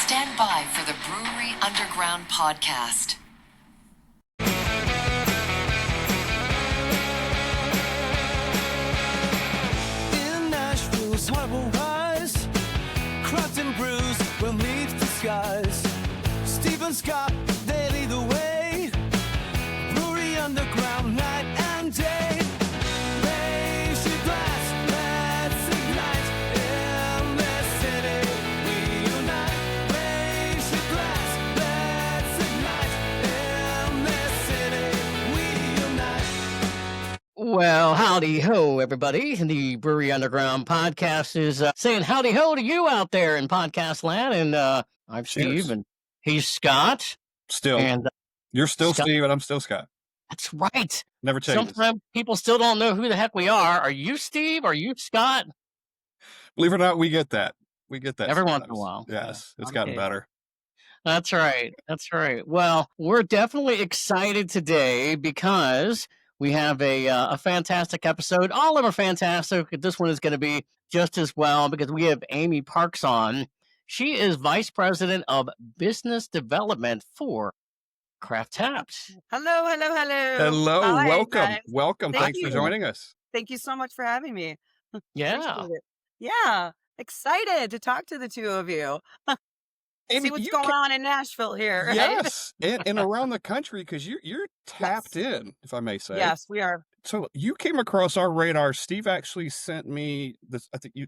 Stand by for the Brewery Underground Podcast. In Nashville's harbor wise, Craftapped brews will meet the skies. Stephen Scott, they lead the way. Brewery Underground, night and day. Raise your glass, let's ignite. In this city, we unite. Raise your glass, let's ignite. In this city, we unite. Well, howdy ho, everybody. The Brewery Underground Podcast is saying howdy ho to you out there in podcast land. And I'm Steve, Cheers. and he's Scott. Still, And you're still Scott- Steve, and I'm still Scott. that's right. Never changes. Sometimes people still don't know who the heck we are. Are you Steve? Are you Scott? Believe it or not, we get that. We get that Every once in a sometimes. while. Yes, Yeah, it's gotten okay. better. That's right. That's right. Well, we're definitely excited today because we have a fantastic episode. All of them are fantastic. This one is going to be just as well because we have Amy Parks on. She is Vice President of Business Development for Craftapped. Hello. Hello, Hi, welcome, guys. welcome. Thank Thanks for you. joining us. Thank you so much for having me. Yeah. Appreciate it. Yeah. Excited to talk to the two of you. Amy, See what's you going ca- on in Nashville here, right? Yes, and around the country because you're tapped in, if I may say. Yes, we are. So you came across our radar. Steve actually sent me this. I think you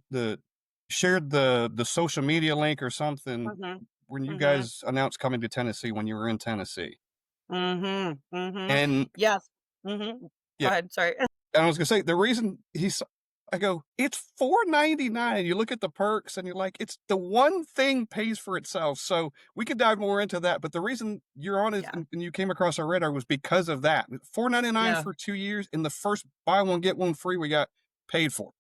shared the social media link or something Mm-hmm. when you Mhm. guys announced coming to Tennessee when you were in Tennessee. Mm-hmm. Mm-hmm. And Yes. Mm-hmm. Go Yeah. ahead. Sorry. I was gonna say the reason I go, it's $4.99. You look at the perks and you're like, it's the one thing pays for itself. So we could dive more into that. But the reason you're on it Yeah. and you came across our radar was because of that. $4.99 Yeah. for 2 years. And the first buy one, get one free we got paid for.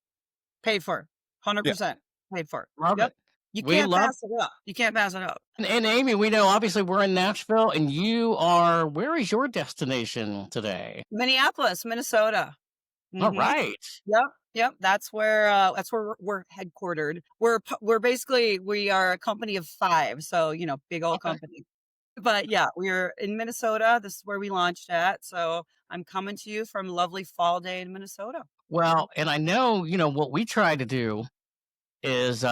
Paid for. 100% paid for. Love Yep. it. You We can't love- pass it up. You can't pass it up. And Amy, we know obviously we're in Nashville, and you are. Where is your destination today? Minneapolis, Minnesota. All Mhm. right. Yep. That's where we're headquartered. We're basically we are a company of 5, so big old Okay. company. But yeah, we're in Minnesota. This is where we launched at. So I'm coming to you from a lovely fall day in Minnesota. Well, and I know, what we try to do is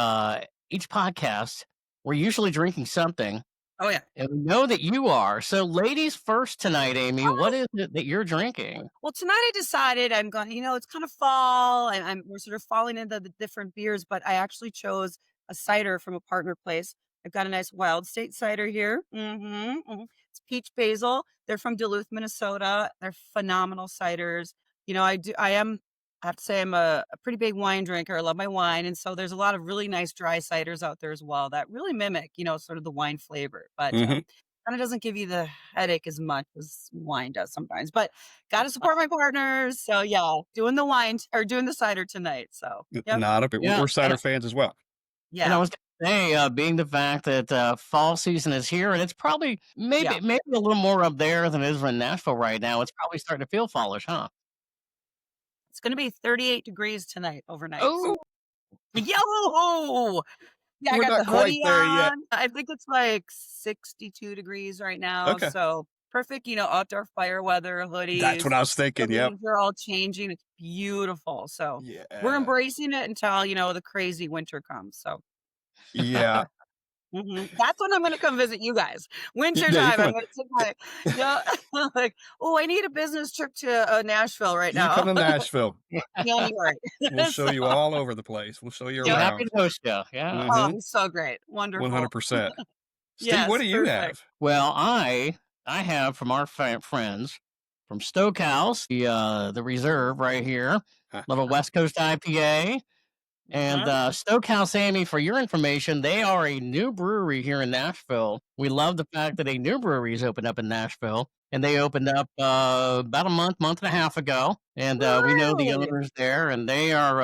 each podcast, we're usually drinking something, Oh yeah. and we know that you are. So, ladies first tonight, Amy, Oh. what is it that you're drinking? Well, tonight I decided I'm going. It's kind of fall, and we're sort of falling into the different beers. But I actually chose a cider from a partner place. I've got a nice Wild State cider here. It's peach basil. They're from Duluth, Minnesota. They're phenomenal ciders. I have to say I'm a pretty big wine drinker. I love my wine, and so there's a lot of really nice dry ciders out there as well that really mimic, sort of the wine flavor. But Mhm. kind of doesn't give you the headache as much as wine does sometimes. But got to support my partners. So yeah, doing the wine or doing the cider tonight. So yep. Not a bit. Yeah, We're cider and- fans as well. Yeah. And I was going to say, being the fact that fall season is here, and it's probably maybe Yeah. maybe a little more up there than it is in Nashville right now. It's probably starting to feel fallish, huh? It's going to be 38 degrees tonight overnight. Oh, Yo! Yeah, I We're got not the quite hoodie there yet. on. I think it's like 62 degrees right now. Okay. So perfect, outdoor fire weather, hoodies. That's what I was The thinking. Yep. leaves are all changing. It's beautiful. So Yeah. we're embracing it until, the crazy winter comes. So Yeah. that's when I'm going to come visit you guys. Winter Yeah, you time, I'm come going to take my, like, I need a business trip to Nashville right You now. come to Nashville. January. We'll show you all over the place. We'll show you we're happy around. to host you. Yeah. Mhm. Oh, so great. Wonderful. 100%. Steve, Yes, what do you perfect. have? Well, I have from our friends from Stokehouse, the reserve right here. Love a West Coast IPA. And Stokehouse, Amy, for your information, they are a new brewery here in Nashville. We love the fact that a new brewery has opened up in Nashville, and they opened up about a month and a half ago. And we know the Really? owners there, and they are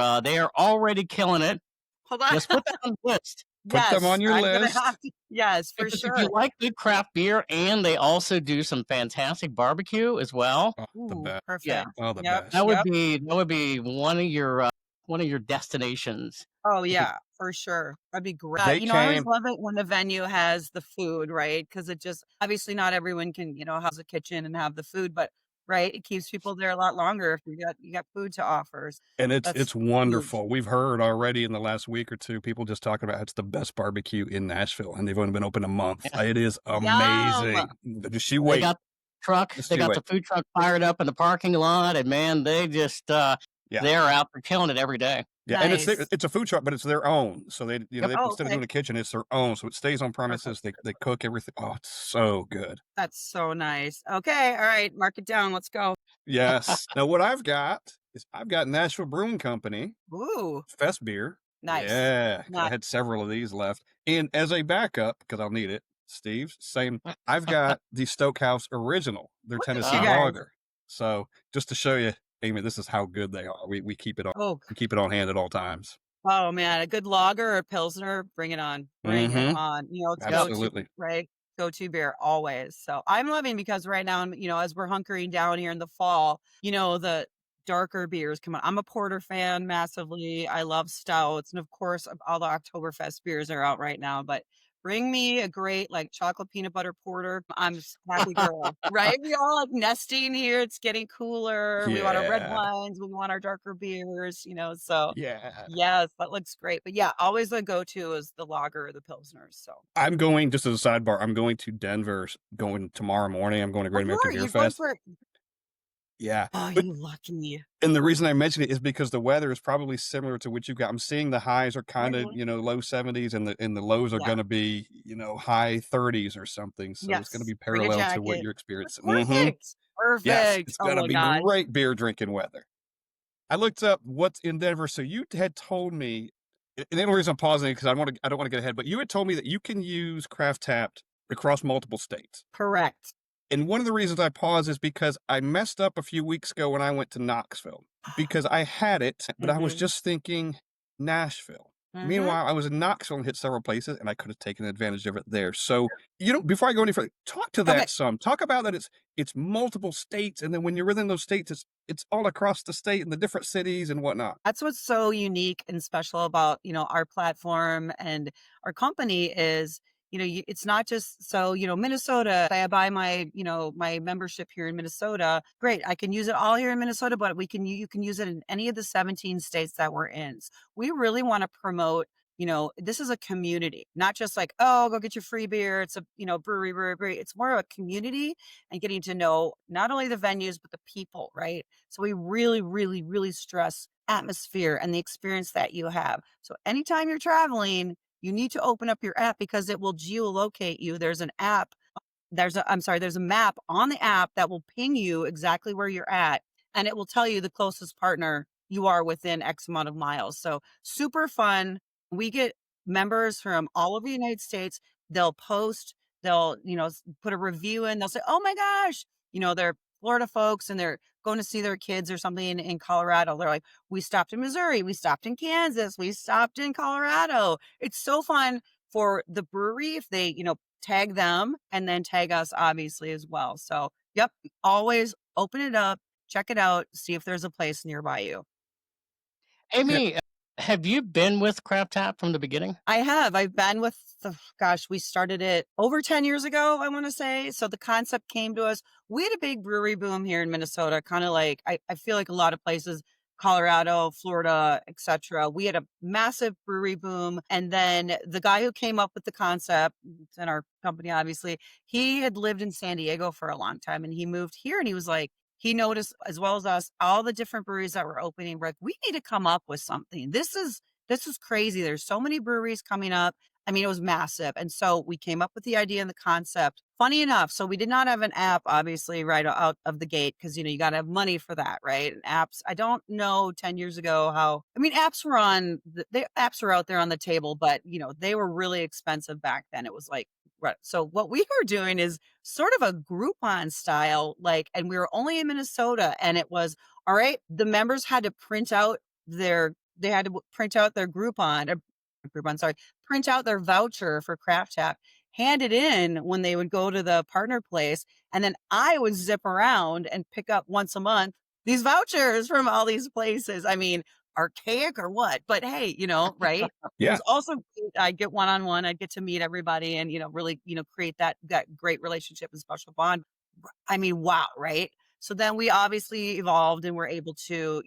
already killing it. Hold on. Just put that on the list. Put them on your I'm gonna list. have to- yes, for Because sure. if you like good craft beer, and they also do some fantastic barbecue as well. Oh, the Ooh, best. perfect. Yeah. Oh, the Yep. best. That would be one of your one of your destinations. Oh, If you, yeah, for sure. That'd be great. They I always came, love it when the venue has the food, right? Because it just obviously not everyone can, have a kitchen and have the food, but right, it keeps people there a lot longer if you got food to offer. and That's it's huge. wonderful. We've heard already in the last week or two people just talking about it's the best barbecue in Nashville, and they've only been open a month. yeah, It is Yum. amazing. Just you they wait. got truck, Just they you got wait. the food truck fired up in the parking lot, and man, they just Yeah. they're out there killing it every day. Yeah, and Nice. it's a food truck, but it's their own. So Yep. they Oh, instead of okay. doing a kitchen, it's their own. So it stays on Perfect. premises. They cook everything. Oh, it's so good. That's so nice. Okay, all right, mark it down. Let's go. Yes. Now what I've got is I've got Nashville Brewing Company Ooh, Fest beer. nice. Yeah, 'cause I Nice. had several of these left. And as a backup, because I'll need it, Steve, same. I've got the Stokehouse Original, their Look at Tennessee you guys. lager. So just to show you, Amy, this is how good they are. We keep it on Oh, hand at all times. oh man, a good lager or pilsner, bring it on. Bring it on. It's Yep. go-to, Absolutely. right? Go-to beer always. So I'm loving because right now, as we're hunkering down here in the fall, the darker beers come on. I'm a porter fan massively. I love stouts. And of course, all the Oktoberfest beers are out right now, but bring me a great like chocolate peanut butter porter. I'm just a happy girl, right? We all like nesting here. It's getting cooler. We want our red Yeah. wines. We want our darker beers, so. Yeah. Yes, that looks great. But yeah, always the go-to is the lager or the pilsners. So, I'm going, just as a sidebar, I'm going to Denver going tomorrow morning. I'm going to oh, Great American Beer you're going Fest. for Yeah. oh, But you lucky. and the reason I mention it is because the weather is probably similar to what you've got. I'm seeing the highs are kind of, Mhm. low 70s and the lows are Yeah. going to be, high 30s or something. So it's going to Yes. be Bring a parallel to what jacket. you're experiencing. Perfect. Yes, Perfect. it's Oh going to my be God. great beer drinking weather. I looked up what's in Denver. So you had told me, and the only reason I'm pausing because I don't want to get ahead, but you had told me that you can use Craftapped across multiple states. Correct. And one of the reasons I pause is because I messed up a few weeks ago when I went to Knoxville because I had it, but I was Mhm. just thinking Nashville. Mhm. Meanwhile, I was in Knoxville and hit several places and I could have taken advantage of it there. So, before I go any further, talk to Okay. that some. Talk about that it's multiple states, and then when you're within those states, it's all across the state and the different cities and whatnot. That's what's so unique and special about, our platform and our company is, it's not just so, Minnesota, I buy my, my membership here in Minnesota. Great. I can use it all here in Minnesota, but you can use it in any of the 17 states that we're in. So we really want to promote, this is a community, not just like, oh, go get your free beer. It's a, brewery. It's more of a community and getting to know not only the venues, but the people, right? So we really, really, really stress atmosphere and the experience that you have. So anytime you're traveling, you need to open up your app because it will geolocate you. There's an app. There's a map on the app that will ping you exactly where you're at. And it will tell you the closest partner you are within X amount of miles. So super fun. We get members from all over the United States. They'll post, they'll, put a review in. They'll say, oh my gosh, they're Florida folks and they're going to see their kids or something in Colorado. They're like, we stopped in Missouri, we stopped in Kansas, we stopped in Colorado. It's so fun for the brewery if they, tag them and then tag us obviously as well. So, yep, always open it up, check it out, see if there's a place nearby you. Amy, have you been with Craft Tap from the beginning? I have. I've been with we started it over 10 years ago, I want to say. So the concept came to us. We had a big brewery boom here in Minnesota, kind of like I feel like a lot of places, Colorado, Florida, etc. We had a massive brewery boom. And then the guy who came up with the concept, it's in our company, obviously, he had lived in San Diego for a long time and he moved here and he was like, he noticed as well as us, all the different breweries that were opening. We're like, we need to come up with something. This is crazy. There's so many breweries coming up. I mean, it was massive. And so we came up with the idea and the concept. Funny enough, so we did not have an app, obviously, right out of the gate, because, you got to have money for that, right? And apps, I don't know 10 years ago apps were apps were out there on the table, but, they were really expensive back then. It was like, right. So what we were doing is sort of a Groupon style, and we were only in Minnesota and it was, all right, the members had to print out their print out their voucher for Craft Tap, hand it in when they would go to the partner place. And then I would zip around and pick up once a month these vouchers from all these places. I mean, archaic or what? But hey, right? It Yeah. was also I get one-on-one, I get to meet everybody and, really, create that great relationship and special bond. I mean, wow, right? So then we obviously evolved and were able to,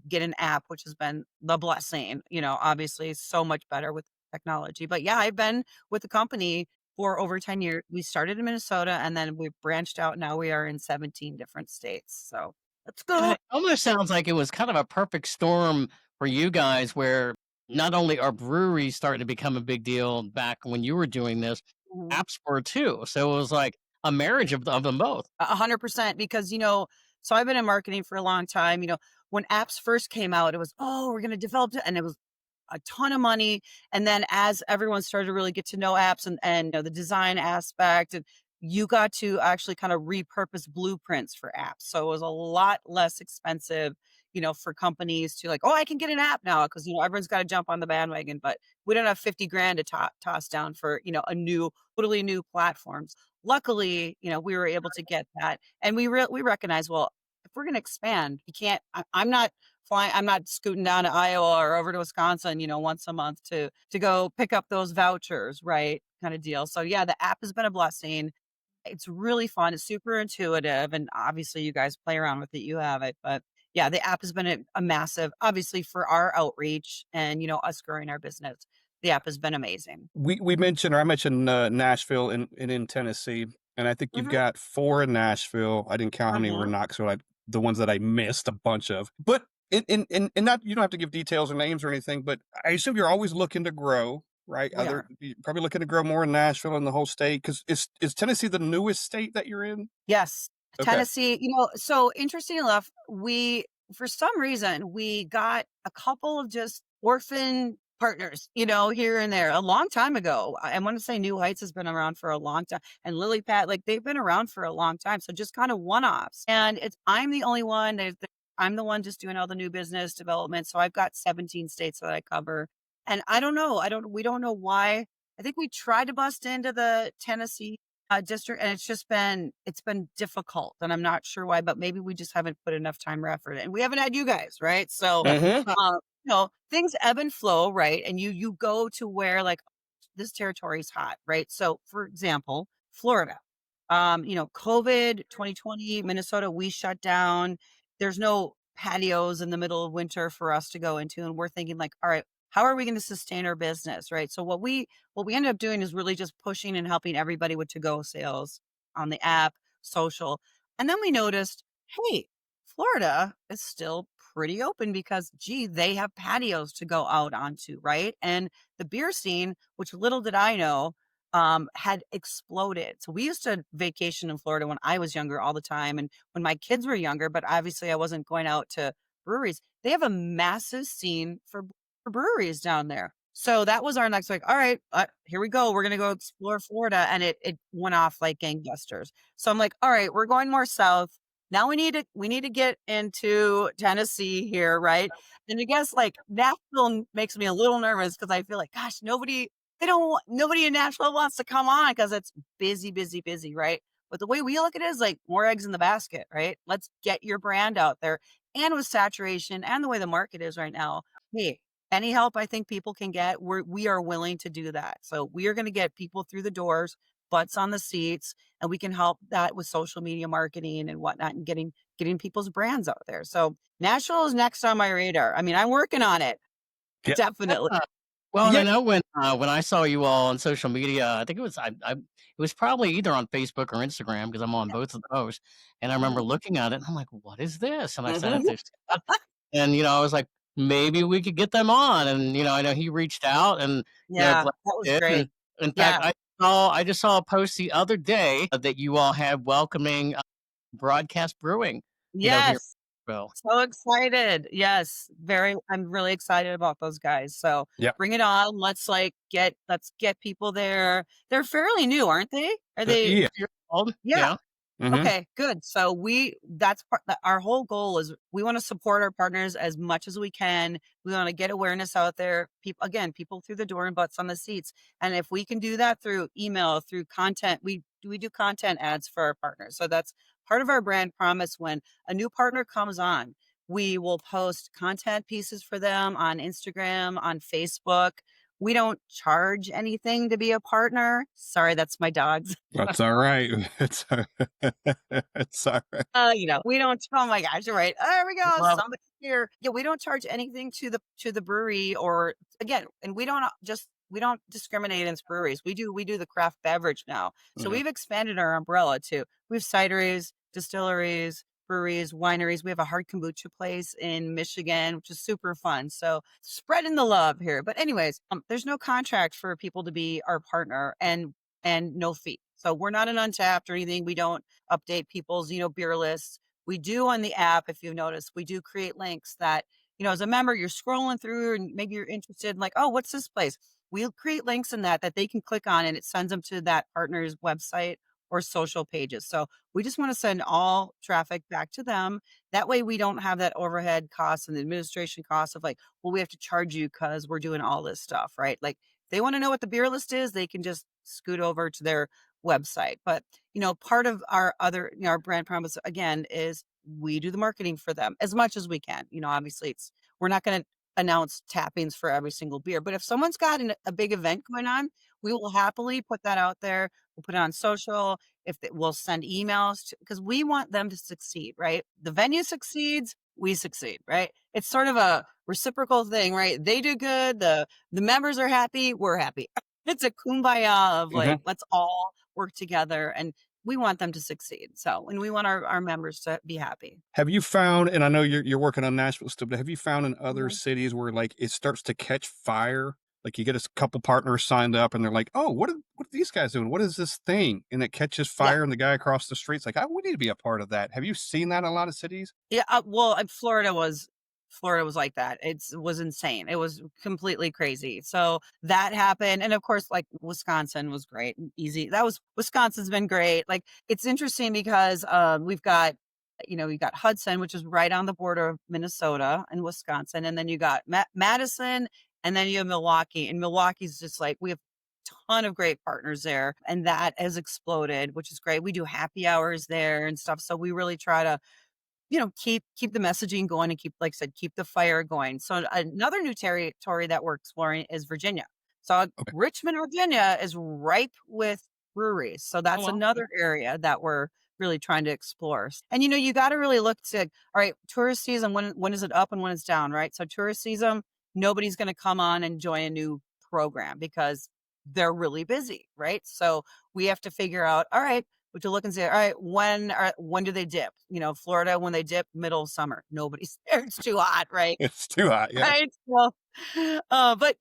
get an app, which has been the blessing, obviously so much better with technology. But yeah, I've been with the company for over 10 years. We started in Minnesota and then we branched out. Now we are in 17 different states. So let's And go. it almost sounds like it was kind of a perfect storm for you guys where not only are breweries starting to become a big deal back when you were doing this, Mhm. apps were too. So it was like a marriage of them both. 100% because, so I've been in marketing for a long time. When apps first came out, it was, oh, we're going to develop it. And it was a ton of money. And then as everyone started to really get to know apps and the design aspect, and you got to actually kind of repurpose blueprints for apps. So it was a lot less expensive, for companies to like, oh, I can get an app now because, everyone's got to jump on the bandwagon, but we don't have 50 grand to toss down for, totally new platforms. Luckily, we were able to get that. And we recognize, well, if we're going to expand, you can't, I'm not flying. I'm not scooting down to Iowa or over to Wisconsin, once a month to go pick up those vouchers, right? Kind of deal. So yeah, the app has been a blessing. It's really fun. It's super intuitive, and obviously, you guys play around with it. You have it, but yeah, the app has been a massive, obviously, for our outreach and us growing our business. The app has been amazing. We mentioned, or I mentioned Nashville and in Tennessee, and I think you've Hmm. got 4 in Nashville. I didn't count how many were in Knoxville. The ones that I missed a bunch of. But in not, you don't have to give details or names or anything. But I assume you're always looking to grow, right? We are. You're probably looking to grow more in Nashville and the whole state because is Tennessee the newest state that you're in? Yes. Okay. Tennessee, so interesting enough, for some reason, we got a couple of just orphan partners, here and there a long time ago. I want to say New Heights has been around for a long time and Lily Pad, like they've been around for a long time. So just kind of one-offs. And I'm the only one, I'm the one just doing all the new business development. So I've got 17 states that I cover. And I don't know. We don't know why. I think we tried to bust into the Tennessee district, and it's been difficult, and I'm not sure why, but maybe we just haven't put enough time or effort, and we haven't had you guys, right? So, Mm-hmm. things ebb and flow, right? And you go to where like this territory is hot, right? So, for example, Florida, COVID 2020, Minnesota, we shut down. There's no patios in the middle of winter for us to go into, and we're thinking like, all right, how are we going to sustain our business, right? So what we ended up doing is really just pushing and helping everybody with to-go sales on the app, social. And then we noticed, hey, Florida is still pretty open because, gee, they have patios to go out onto, right? And the beer scene, which little did I know, had exploded. So we used to vacation in Florida when I was younger all the time and when my kids were younger, but obviously I wasn't going out to breweries. They have a massive scene for breweries down there. So that was our next like, all right, here we go. We're gonna go explore Florida, and it went off like gangbusters. So I'm like, all right, we're going more south. Now we need to get into Tennessee here, right? And I guess like Nashville makes me a little nervous because I feel like, gosh, nobody in Nashville wants to come on because it's busy, busy, busy, right? But the way we look at it is like more eggs in the basket, right? Let's get your brand out there. And with saturation and the way the market is right now, hey, any help I think people can get, we are willing to do that. So we are going to get people through the doors, butts on the seats, and we can help that with social media marketing and whatnot and getting people's brands out there. So Nashville is next on my radar. I mean, I'm working on it. Yeah. Definitely. Well, and Yeah. I know when I saw you all on social media, I think it was probably either on Facebook or Instagram because I'm on both of those, and I remember looking at it and I'm like, "What is this?" And I sent it to Scott, and I was like, "Maybe we could get them on." And I know he reached out, and Yeah, glad that was he did. great. And in fact, Yeah. I just saw a post the other day that you all had welcoming Broadcast Brewing, here in Yes. Nashville. So excited. Yes. I'm really excited about those guys. So Yeah. bring it on. Let's get people there. They're fairly new, aren't they? Are they? Yeah. Years old? Yeah. Mm-hmm. Okay, good. So that's our whole goal is we want to support our partners as much as we can. We want to get awareness out there. People through the door and butts on the seats. And if we can do that through email, through content, we do content ads for our partners. So that's part of our brand promise. When a new partner comes on, We will post content pieces for them on Instagram, on Facebook. We don't charge anything to be a partner. Sorry, that's my dogs. That's all right. It's all right. We don't. Oh my gosh, you're right. There we go. Well, Somebody here. Yeah, we don't charge anything to the brewery, or again, and we don't discriminate against breweries. We do the craft beverage now. So Mhm. we've expanded our umbrella too. We have cideries, distilleries, breweries, wineries. We have a hard kombucha place in Michigan, which is super fun. So spreading the love here. But anyways, there's no contract for people to be our partner, and no fee. So we're not an Untapped or anything. We don't update people's, beer lists. We do on the app, if you've noticed, we do create links that, as a member, you're scrolling through and maybe you're interested in like, oh, what's this place? We'll create links in that they can click on, and it sends them to that partner's website or social pages. So we just want to send all traffic back to them. That way we don't have that overhead cost and the administration costs of like, well, we have to charge you because we're doing all this stuff, right? Like if they want to know what the beer list is, they can just scoot over to their website. But, part of our other, our brand promise again is we do the marketing for them as much as we can. Obviously we're not going to announce tappings for every single beer, but if someone's got a big event going on, we will happily put that out there. We'll put it on social. We'll send emails because we want them to succeed, right? The venue succeeds, we succeed, right? It's sort of a reciprocal thing, right? They do good. The members are happy. We're happy. It's a kumbaya of like, let's all work together, and we want them to succeed. So, and we want our members to be happy. Have you found, and I know you're working on Nashville still, but have you found in other Mhm. cities where like it starts to catch fire? Like you get a couple partners signed up and they're like, oh, what are these guys doing? What is this thing? And it catches Yeah. fire, and the guy across the street's like, we need to be a part of that. Have you seen that in a lot of cities? Yeah. Well, Florida was like that. It was insane. It was completely crazy. So that happened. And of course, like Wisconsin was great and easy. Wisconsin's been great. Like it's interesting because we've got, you got Hudson, which is right on the border of Minnesota and Wisconsin. And then you got Madison, and then you have Milwaukee. And Milwaukee's just like, we have a ton of great partners there. And that has exploded, which is great. We do happy hours there and stuff. So we really try to keep the messaging going and keep, like I said, keep the fire going. So another new territory that we're exploring is Virginia. So Okay. Richmond, Virginia is ripe with breweries. So that's wow. another area that we're really trying to explore. And you got to really look to, all right, tourist season, when is it up and when it's down, right? So tourist season, nobody's going to come on and join a new program because they're really busy, right? So we have to figure out, all right, but to look and say, all right, when do they dip? Florida, when they dip, middle of summer, nobody's there. It's too hot, right? It's too hot. Yeah. Right. Well, but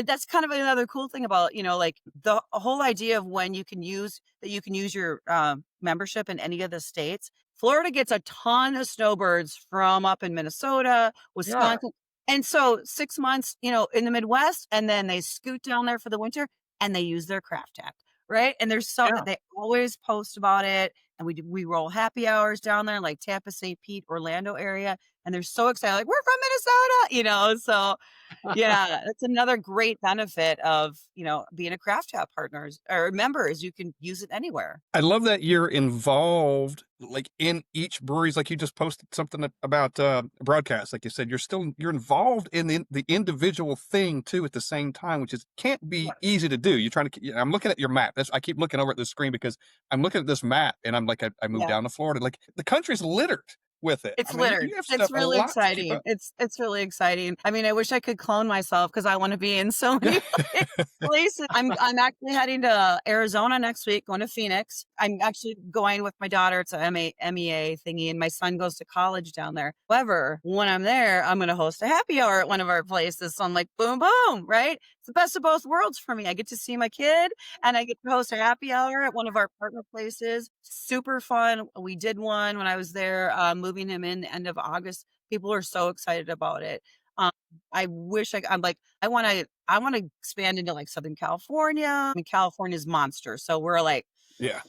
that's kind of another cool thing about, like the whole idea of when you can use your membership in any of the states. Florida gets a ton of snowbirds from up in Minnesota, Wisconsin. And so 6 months, in the Midwest, and then they scoot down there for the winter and they use their Craftapped. Right. And they always post about it. And we roll happy hours down there, like Tampa, St. Pete, Orlando area. And they're so excited. Like, we're from Minnesota, So yeah, that's another great benefit of, being a Craftapped partners or members. You can use it anywhere. I love that you're involved like in each breweries. Like you just posted something about broadcast. Like you said, you're involved in the individual thing too at the same time, which can't be easy to do. You're trying to, I'm looking at your map. I keep looking over at the screen because I'm looking at this map and I'm like, I moved down to Florida. Like the country's littered with it. It's I mean, littered. you have It's stuff a really lot to keep exciting. up. It's really exciting. I mean, I wish I could clone myself because I want to be in so many places. I'm actually heading to Arizona next week, going to Phoenix. I'm actually going with my daughter. It's a MEA thingy, and my son goes to college down there. However, when I'm there, I'm going to host a happy hour at one of our places. So I'm like, boom, boom, right? It's the best of both worlds for me. I get to see my kid and I get to host a happy hour at one of our partner places. Super fun. We did one when I was there, moving him in the end of August. People are so excited about it. I wish I'm like, I want to expand into like Southern California. I mean, California's monster. So we're like, Yeah.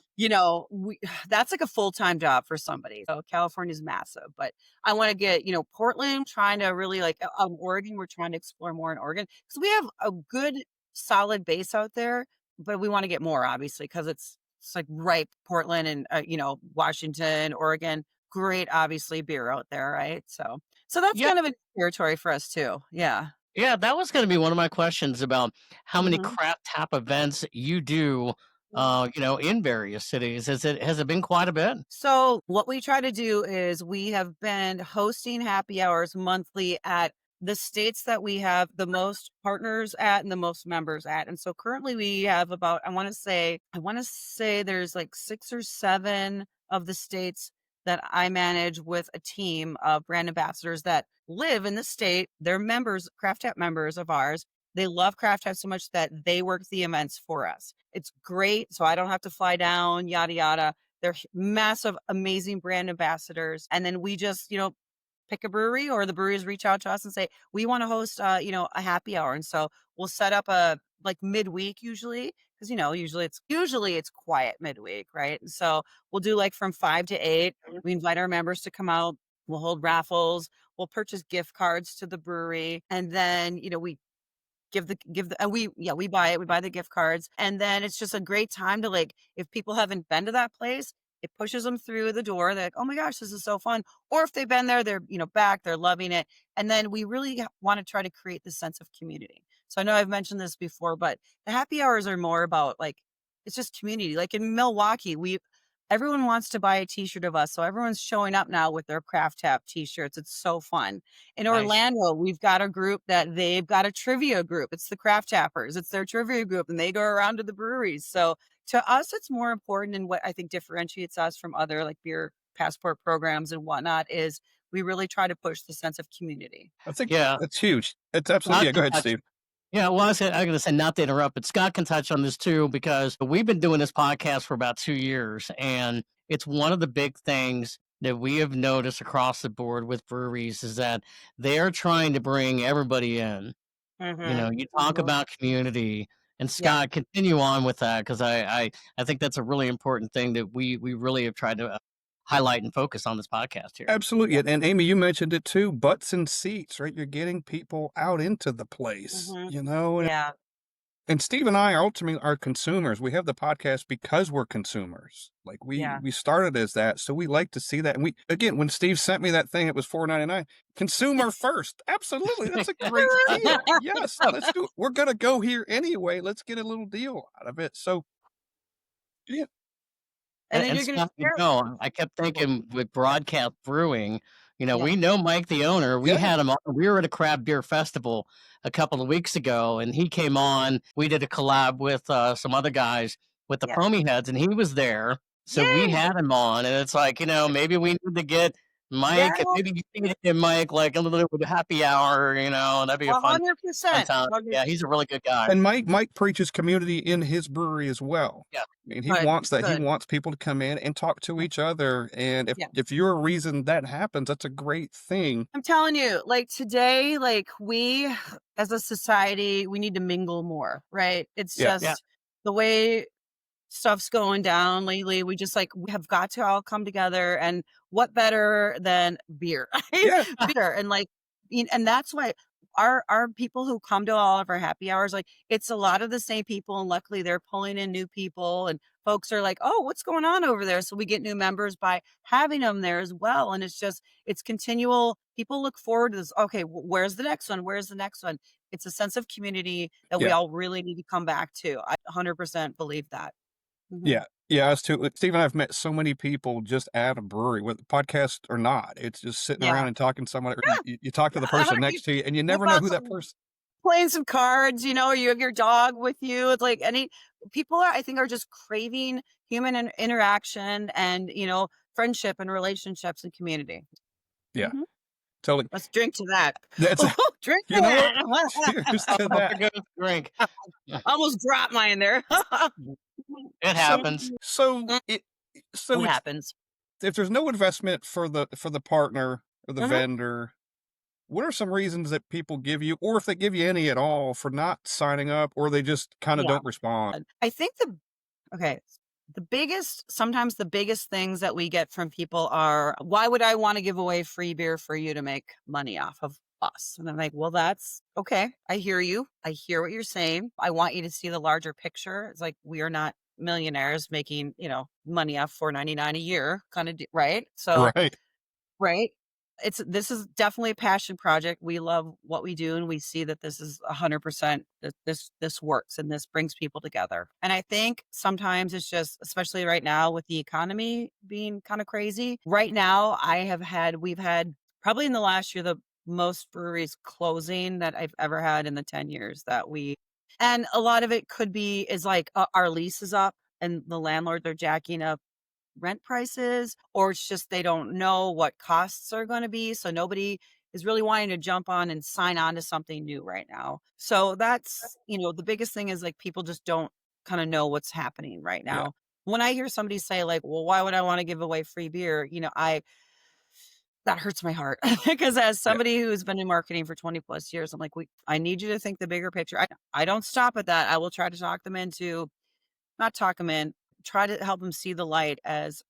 That's like a full-time job for somebody. So California's massive, but I want to get, Portland, trying to really like Oregon. We're trying to explore more in Oregon because we have a good solid base out there, but we want to get more obviously because it's like right Portland and, Washington, Oregon, great, obviously beer out there. Right. So So that's Yeah, kind of a territory for us too. Yeah. yeah, that was going to be one of my questions about how many Mhm. craft tap events you do, in various cities. Has it been quite a bit? So what we try to do is we have been hosting happy hours monthly at the states that we have the most partners at and the most members at. And so currently we have about, I want to say there's like 6 or 7 of the states that I manage with a team of brand ambassadors that live in the state. They're members, Craft Tap members of ours. They love Craft Tap so much that they work the events for us. It's great. So I don't have to fly down, yada, yada. They're massive, amazing brand ambassadors. And then we just, pick a brewery or the breweries reach out to us and say, we want to host, a happy hour. And so we'll set up a like midweek usually, because, usually it's quiet midweek. Right. And so we'll do like from 5 to 8. We invite our members to come out. We'll hold raffles. We'll purchase gift cards to the brewery. And then, we and we buy it. We buy the gift cards. And then it's just a great time to like, if people haven't been to that place, it pushes them through the door. They're like, oh my gosh, this is so fun. Or if they've been there, they're, back, they're loving it. And then we really want to try to create this sense of community. So I know I've mentioned this before, but the happy hours are more about like, it's just community. Like in Milwaukee, everyone wants to buy a t-shirt of us. So everyone's showing up now with their Craft Tap t-shirts. It's so fun. In Nice. Orlando, we've got a group that they've got a trivia group. It's the Craft Tappers. It's their trivia group and they go around to the breweries. So to us, it's more important, and what I think differentiates us from other like beer passport programs and whatnot is we really try to push the sense of community. I think Yeah. that's huge. It's absolutely. Yeah, go ahead, Steve. Yeah, well, I'm going to say not to interrupt, but Scott can touch on this too, because we've been doing this podcast for about 2 years, and it's one of the big things that we have noticed across the board with breweries is that they're trying to bring everybody in. You talk about community, and Yeah. Scott, continue on with that, because I think that's a really important thing that we really have tried to highlight and focus on this podcast here. Absolutely. And Amy, you mentioned it too, butts and seats, right? You're getting people out into the place, Yeah. and Steve and I ultimately are consumers. We have the podcast because we're consumers. Like Yeah. we started as that. So we like to see that. And again, when Steve sent me that thing, it was $4.99. Consumer first. Absolutely. That's a great deal. Yes. Let's do it. We're going to go here anyway. Let's get a little deal out of it. So yeah. And then And you're going Scott, to share. I kept thinking with Broadcast Brewing, Yeah. we know Mike, the owner. We Yeah. had him on. We were at a craft beer festival a couple of weeks ago, and he came on. We did a collab with some other guys with the Yeah. Foamy Heads, and he was there. So we Yay! had him on, and it's like, maybe we need to get Mike, Yeah. and maybe you can get Mike like a little bit of happy hour, and that'd be a fun 100%. time. Yeah, he's a really good guy. And Mike preaches community in his brewery as well. Yeah. I mean, he Good, wants that. He good. wants people to come in and talk to each other. And Yeah. if you're a reason that happens, that's a great thing. I'm telling you, like today, like we as a society, we need to mingle more, right? It's Yeah. just the way stuff's going down lately. We have got to all come together, and what better than beer? Yeah. Beer. And like, and that's why our people who come to all of our happy hours, like it's a lot of the same people, and luckily they're pulling in new people, and folks are like, oh, what's going on over there? So we get new members by having them there as well. And it's continual. People look forward to this. Okay, where's the next one? Where's the next one? It's a sense of community that we Yeah. all really need to come back to. I 100% believe that. Mhm. Yeah. Yeah, us too. Steve and I have met so many people just at a brewery, whether podcast or not. It's just sitting Yeah. around and talking to somebody. Yeah. You talk to the person next to you, and you never know who that person. Playing some cards, you have your dog with you. It's like people I think are just craving human interaction and, friendship and relationships and community. Yeah. Mhm. Totally. Let's drink to that. That's Drink to you know that. what? Cheers to that. Good drink. Almost dropped mine there. It happens. So It it's happens. if there's no investment for the partner or the Mhm. vendor, what are some reasons that people give you, or if they give you any at all, for not signing up, or they just kind of Yeah. don't respond? I think sometimes the biggest things that we get from people are, why would I want to give away free beer for you to make money off of us? And I'm like, well, that's okay. I hear you. I hear what you're saying. I want you to see the larger picture. It's like, we are not millionaires making, money off $4.99 a year kind of, right? So, Right. right. this is definitely a passion project. We love what we do, and we see that this is 100% that this works and this brings people together. And I think sometimes it's just, especially right now with the economy being kind of crazy. Right now, we've had probably in the last year the most breweries closing that I've ever had in the 10 years and a lot of it is like our lease is up and the landlords are jacking up rent prices, or it's just they don't know what costs are going to be. So nobody is really wanting to jump on and sign on to something new right now. So that's, the biggest thing is like people just don't kind of know what's happening right Yeah. now. When I hear somebody say like, well, why would I want to give away free beer? That hurts my heart because as somebody who's been in marketing for 20 plus years, I'm like, I need you to think the bigger picture. I don't stop at that. I will try to not talk them in, try to help them see the light as,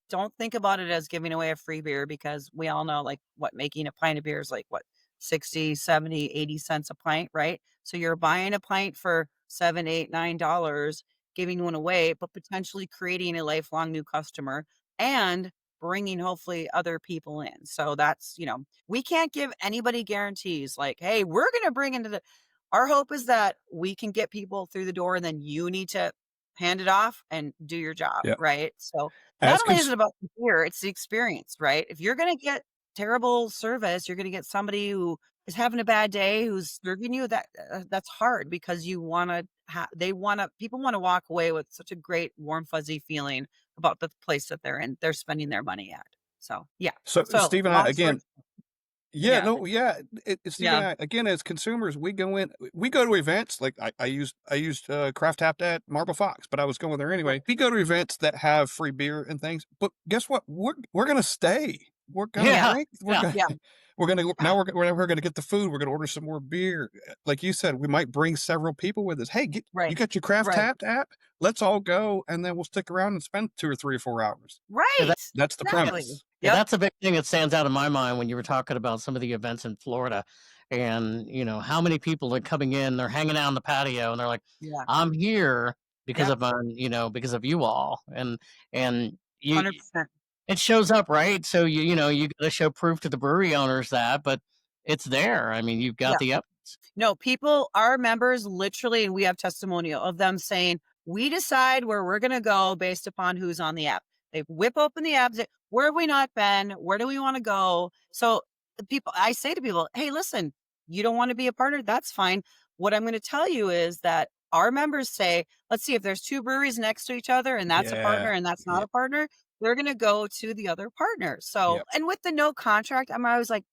don't think about it as giving away a free beer, because we all know like what making a pint of beer is like, what, 60, 70, 80 cents a pint, right? So you're buying a pint for $7, $8, $9, giving one away, but potentially creating a lifelong new customer and bringing hopefully other people in. So that's, we can't give anybody guarantees like, hey, we're going to bring our hope is that we can get people through the door and then you need to hand it off and do your job, Yeah. right? So As not only is it about the beer, it's the experience, right? If you're going to get terrible service, you're going to get somebody who is having a bad day who's serving you, that's hard, because you want to people want to walk away with such a great warm fuzzy feeling about the place that they're spending their money at. So yeah. So Steve and I, long story again, yeah, Yeah. no, yeah. Steve and Yeah. I, again, as consumers, we go to events. Like I used Craftapped at Marble Fox, but I was going there anyway. We go to events that have free beer and things. But guess what? We're gonna stay. We're gonna Yeah. drink. We're Yeah. gonna Yeah. we're gonna get the food. We're gonna order some more beer. Like you said, we might bring several people with us. Hey, you Right. got your Right. Craftapped app? Let's all go, and then we'll stick around and spend 2 or 3 or 4 hours. Right. That's the Exactly. premise. Yeah, Yep. that's a big thing that stands out in my mind when you were talking about some of the events in Florida, and how many people are coming in, they're hanging out on the patio, and they're like, Yeah. "I'm here because Yep. of because of you all," and you 100%. it shows up, right? So you got to show proof to the brewery owners but it's there. I mean, you've got Yeah. the evidence. No, our members literally, and we have testimonial of them saying, we decide where we're going to go based upon who's on the app. They whip open the app, say, where have we not been? Where do we want to go? So I say to people, hey, listen, you don't want to be a partner? That's fine. What I'm going to tell you is that our members say, let's see, if there's 2 breweries next to each other and that's a partner Yeah. and that's not a partner, they're going to go to the other partner. So, Yep. and with the no contract, I'm always like,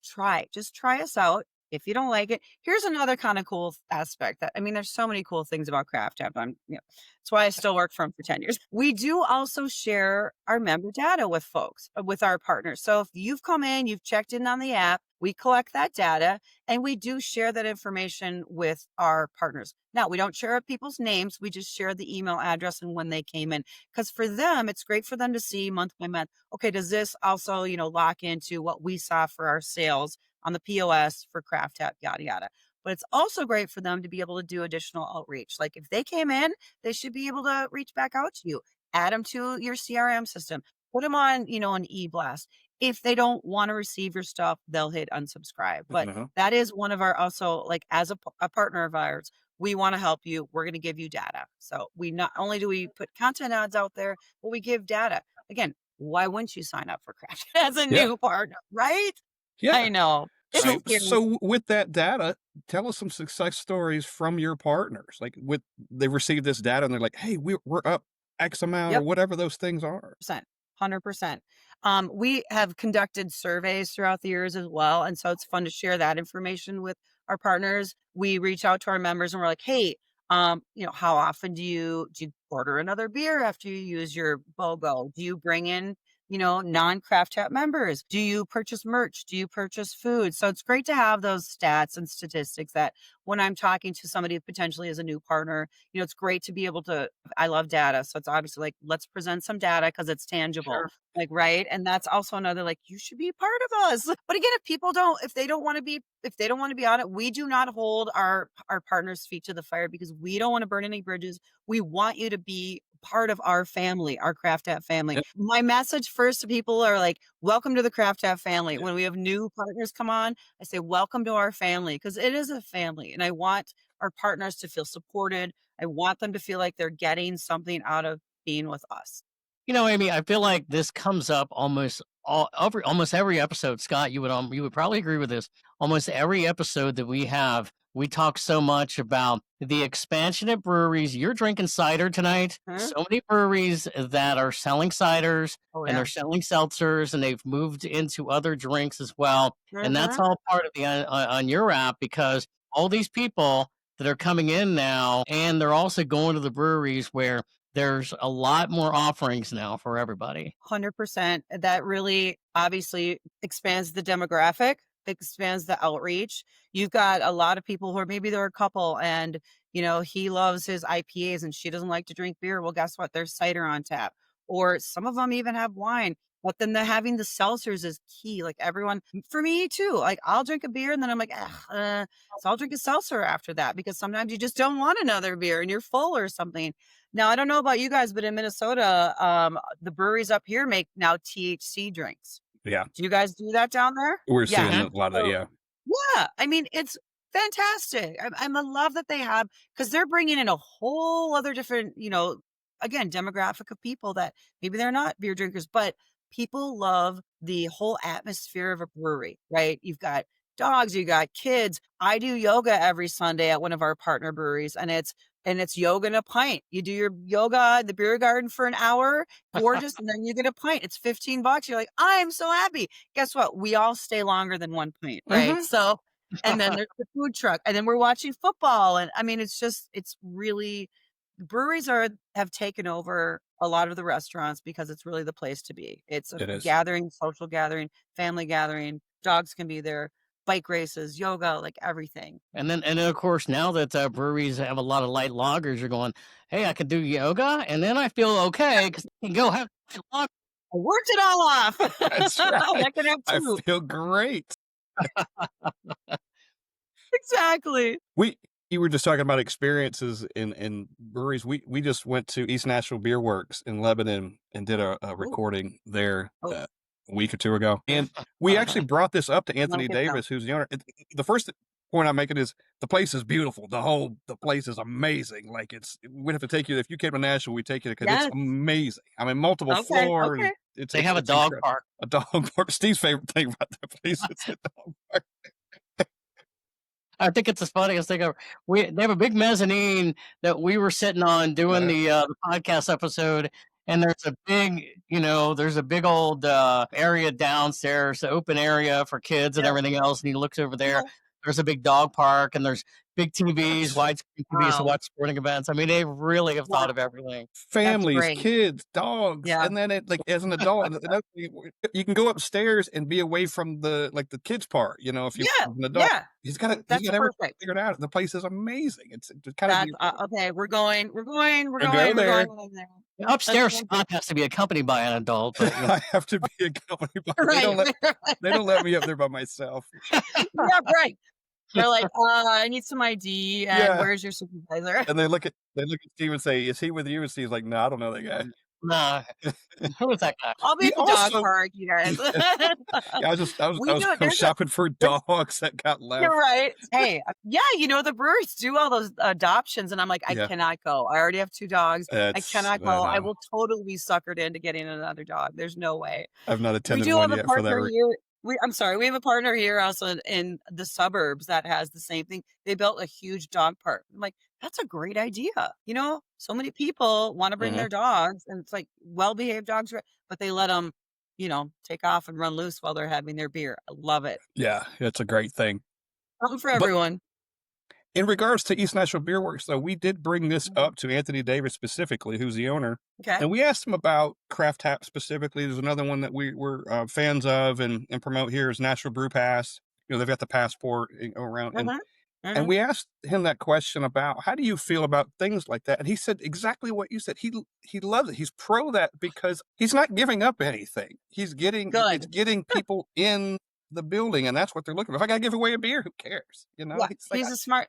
just try us out. If you don't like it, here's another kind of cool aspect there's so many cool things about Craftapped. That's why I still work for them for 10 years. We do also share our member data with folks, with our partners. So if you've come in, you've checked in on the app, we collect that data and we do share that information with our partners. Now, we don't share people's names. We just share the email address and when they came in, because for them, it's great for them to see month by month. Okay, does this also, lock into what we saw for our sales on the POS for Craftapped, yada, yada. But it's also great for them to be able to do additional outreach. Like if they came in, they should be able to reach back out to you, add them to your CRM system, put them on, an e-blast. If they don't want to receive your stuff, they'll hit unsubscribe. But that is one of our also, like as a partner of ours, we want to help you. We're going to give you data. So we not only do we put content ads out there, but we give data. Again, why wouldn't you sign up for Craft as a new partner, right? Yeah. I know. So with that data, tell us some success stories from your partners. Like they received this data and they're like, hey, we're up X amount or whatever those things are. 100%. We have conducted surveys throughout the years as well. And so it's fun to share that information with our partners. We reach out to our members and we're like, hey, how often do you order another beer after you use your BOGO? Do you bring in, non-Craftapped members? Do you purchase merch? Do you purchase food? So it's great to have those stats and statistics that when I'm talking to somebody who potentially is a new partner, it's great to be able to, I love data. So it's obviously like, let's present some data because it's tangible. Sure. Like, right. And that's also another, like, you should be part of us. But again, if they don't want to be on it, we do not hold our partners' feet to the fire because we don't want to burn any bridges. We want you to be part of our family, our Craftapped family. Yep. My message first to people are like, welcome to the Craftapped family. Yep. When we have new partners come on, I say, welcome to our family, because it is a family. And I want our partners to feel supported. I want them to feel like they're getting something out of being with us. Amy, I feel like this comes up almost every episode. Scott, you would probably agree with this. Almost every episode that we have, we talk so much about the expansion at breweries. You're drinking cider tonight. So many breweries that are selling ciders and they're selling seltzers, and they've moved into other drinks as well. And that's all part of the on your app, because all these people that are coming in now, and they're also going to the breweries where there's a lot more offerings now for everybody. 100%. That really obviously expands the demographic, expands the outreach. You've got a lot of people who are, maybe they're a couple and, he loves his IPAs and she doesn't like to drink beer. Well, guess what? There's cider on tap. Or some of them even have wine. But then having the seltzers is key. Like everyone, for me too, like I'll drink a beer and then I'm like, so I'll drink a seltzer after that, because sometimes you just don't want another beer and you're full or something. Now, I don't know about you guys, but in Minnesota, the breweries up here make now THC drinks. Yeah. Do you guys do that down there? We're seeing a lot of that, yeah. Yeah. I mean, it's fantastic. I love that they have, because they're bringing in a whole other different, again, demographic of people that maybe they're not beer drinkers, but people love the whole atmosphere of a brewery, right? You've got dogs, you got kids. I do yoga every Sunday at one of our partner breweries, and it's yoga and a pint. You do your yoga in the beer garden for an hour, gorgeous, and then you get a pint. It's $15. You're like, I'm so happy. Guess what? We all stay longer than one pint, right? So, and then there's the food truck, and then we're watching football. And I mean, it's really, breweries have taken over a lot of the restaurants, because it's really the place to be. It's a gathering, social gathering, family gathering. Dogs can be there. Bike races, yoga, like everything. And then of course, now that breweries have a lot of light lagers, you're going, hey, I can do yoga, and then I feel okay because I can go have a lager. I worked it all off. That's right. I can have two. I feel great. Exactly. You were just talking about experiences in breweries. We just went to East Nashville Beer Works in Lebanon and did a recording there a week or two ago. And we actually brought this up to Anthony Davis, who's the owner. The first point I'm making is the place is beautiful. The place is amazing. Like we'd have to take you, if you came to Nashville, we'd take you because it's amazing. I mean, multiple floors. Okay. They have a dog park. A dog park. Steve's favorite thing about that place is the dog park. I think it's the funniest thing ever. They have a big mezzanine that we were sitting on doing the podcast episode, and there's a big old area downstairs, the open area for kids and everything else. And he looks over there. There's a big dog park, and there's big TVs, widescreen TVs to watch sporting events. I mean, they really have thought of everything. Families, kids, dogs, and then as an adult, you can go upstairs and be away from the kids part. If you're an adult, he's got everything figured out. The place is amazing. It's kind of okay. We're going there. Upstairs, Scott has to be accompanied by an adult. But, I have to be accompanied by. They don't let me up there by myself. Yeah, right. They're like, I need some ID, and where's your supervisor? And they look at Steve and say, "Is he with you?" And Steve's like, "No, I don't know that guy." Nah, who is that guy? I'll be at the dog park, you guys. I was shopping for dogs that got left. You're right. Hey, the breweries do all those adoptions, and I'm like, I cannot go. I already have 2 dogs. I cannot go. I will totally be suckered into getting another dog. There's no way. I've not attended one yet for that. I'm sorry. We have a partner here also in the suburbs that has the same thing. They built a huge dog park. I'm like, that's a great idea. So many people want to bring their dogs, and it's like well-behaved dogs, but they let them, take off and run loose while they're having their beer. I love it. Yeah, it's a great thing. Something for everyone. In regards to East Nashville Beer Works, though, we did bring this up to Anthony Davis specifically, who's the owner. Okay. And we asked him about Craftapped specifically. There's another one that we're fans of and promote here is Nashville Brew Pass. They've got the passport around. And we asked him that question about how do you feel about things like that? And he said exactly what you said. He loves it. He's pro that because he's not giving up anything. It's getting people in the building, and that's what they're looking for. If I gotta give away a beer, who cares? He's a smart.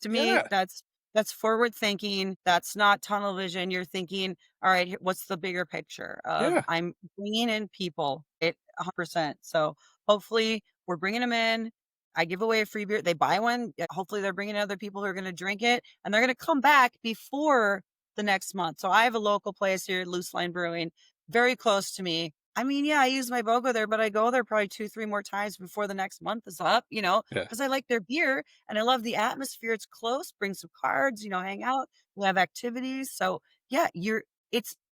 To me, that's That's forward thinking. That's not tunnel vision. You're thinking, all right, what's the bigger picture of Yeah. I'm bringing in people at 100%. So hopefully we're bringing them in. I give away a free beer. They buy one. Hopefully they're bringing other people who are going to drink it and they're going to come back before the next month. So I have a local place here, Loose Line Brewing, very close to me. I mean, yeah, I use my BOGO there, but I go there probably 2-3 more times before the next month is up, Yeah. because I like their beer and I love the atmosphere. It's close, bring some cards, hang out. We have activities. So yeah,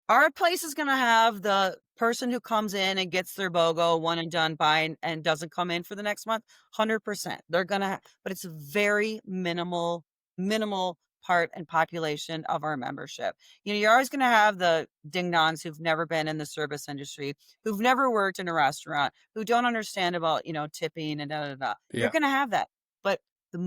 our place is going to have the person who comes in and gets their BOGO one and done by and doesn't come in for the next month. 100%. They're going to, but it's a very minimal part and population of our membership. You're always going to have the ding-dongs who've never been in the service industry, who've never worked in a restaurant, who don't understand about, tipping and da-da-da. Yeah. You're going to have that. But the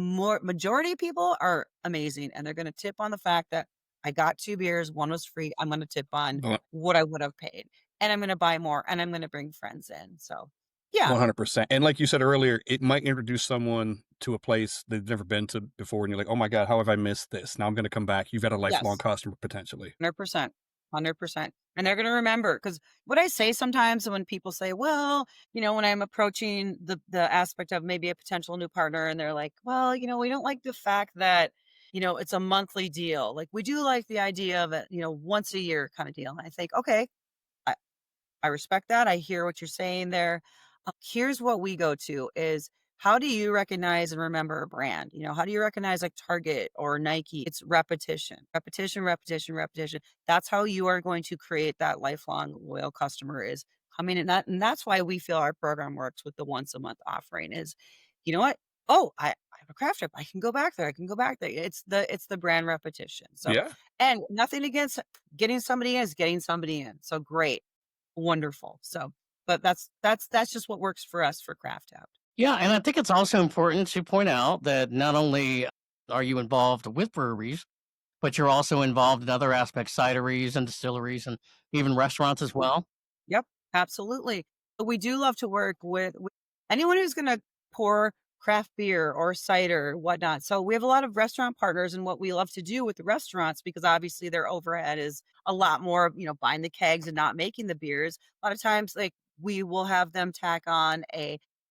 majority of people are amazing, and they're going to tip on the fact that I got 2 beers, one was free. I'm going to tip on Well, what I would have paid, and I'm going to buy more, and I'm going to bring friends in. So, yeah, 100%. And like you said earlier, it might introduce someone to a place they've never been to before, and you're like, oh my God, how have I missed this? Now I'm going to come back. You've got a lifelong yes, customer potentially. 100%, 100%. And they're going to remember, because what I say sometimes when people say, well, when I'm approaching the aspect of maybe a potential new partner, and they're like, well, we don't like the fact that it's a monthly deal. Like, we do like the idea of it, once a year kind of deal. And I think, okay, I respect that. I hear what you're saying there. Here's what we go to is, how do you recognize and remember a brand? How do you recognize like Target or Nike? It's repetition, repetition, repetition, repetition. That's how you are going to create that lifelong loyal customer, is coming in. And that's why we feel our program works with the once a month offering is, you know what? Oh, I have a craft trip. I can go back there. I can go back there. It's the brand repetition. So, Yeah. and nothing against getting somebody in is getting somebody in. So great. Wonderful. So, but that's just what works for us for Craftapped. Yeah, and I think it's also important to point out that not only are you involved with breweries, but you're also involved in other aspects, cideries and distilleries and even restaurants as well. Yep, absolutely. But we do love to work with anyone who's going to pour craft beer or cider, whatnot. So we have a lot of restaurant partners, and what we love to do with the restaurants, because obviously their overhead is a lot more, buying the kegs and not making the beers. A lot of times, like, we will have them tack on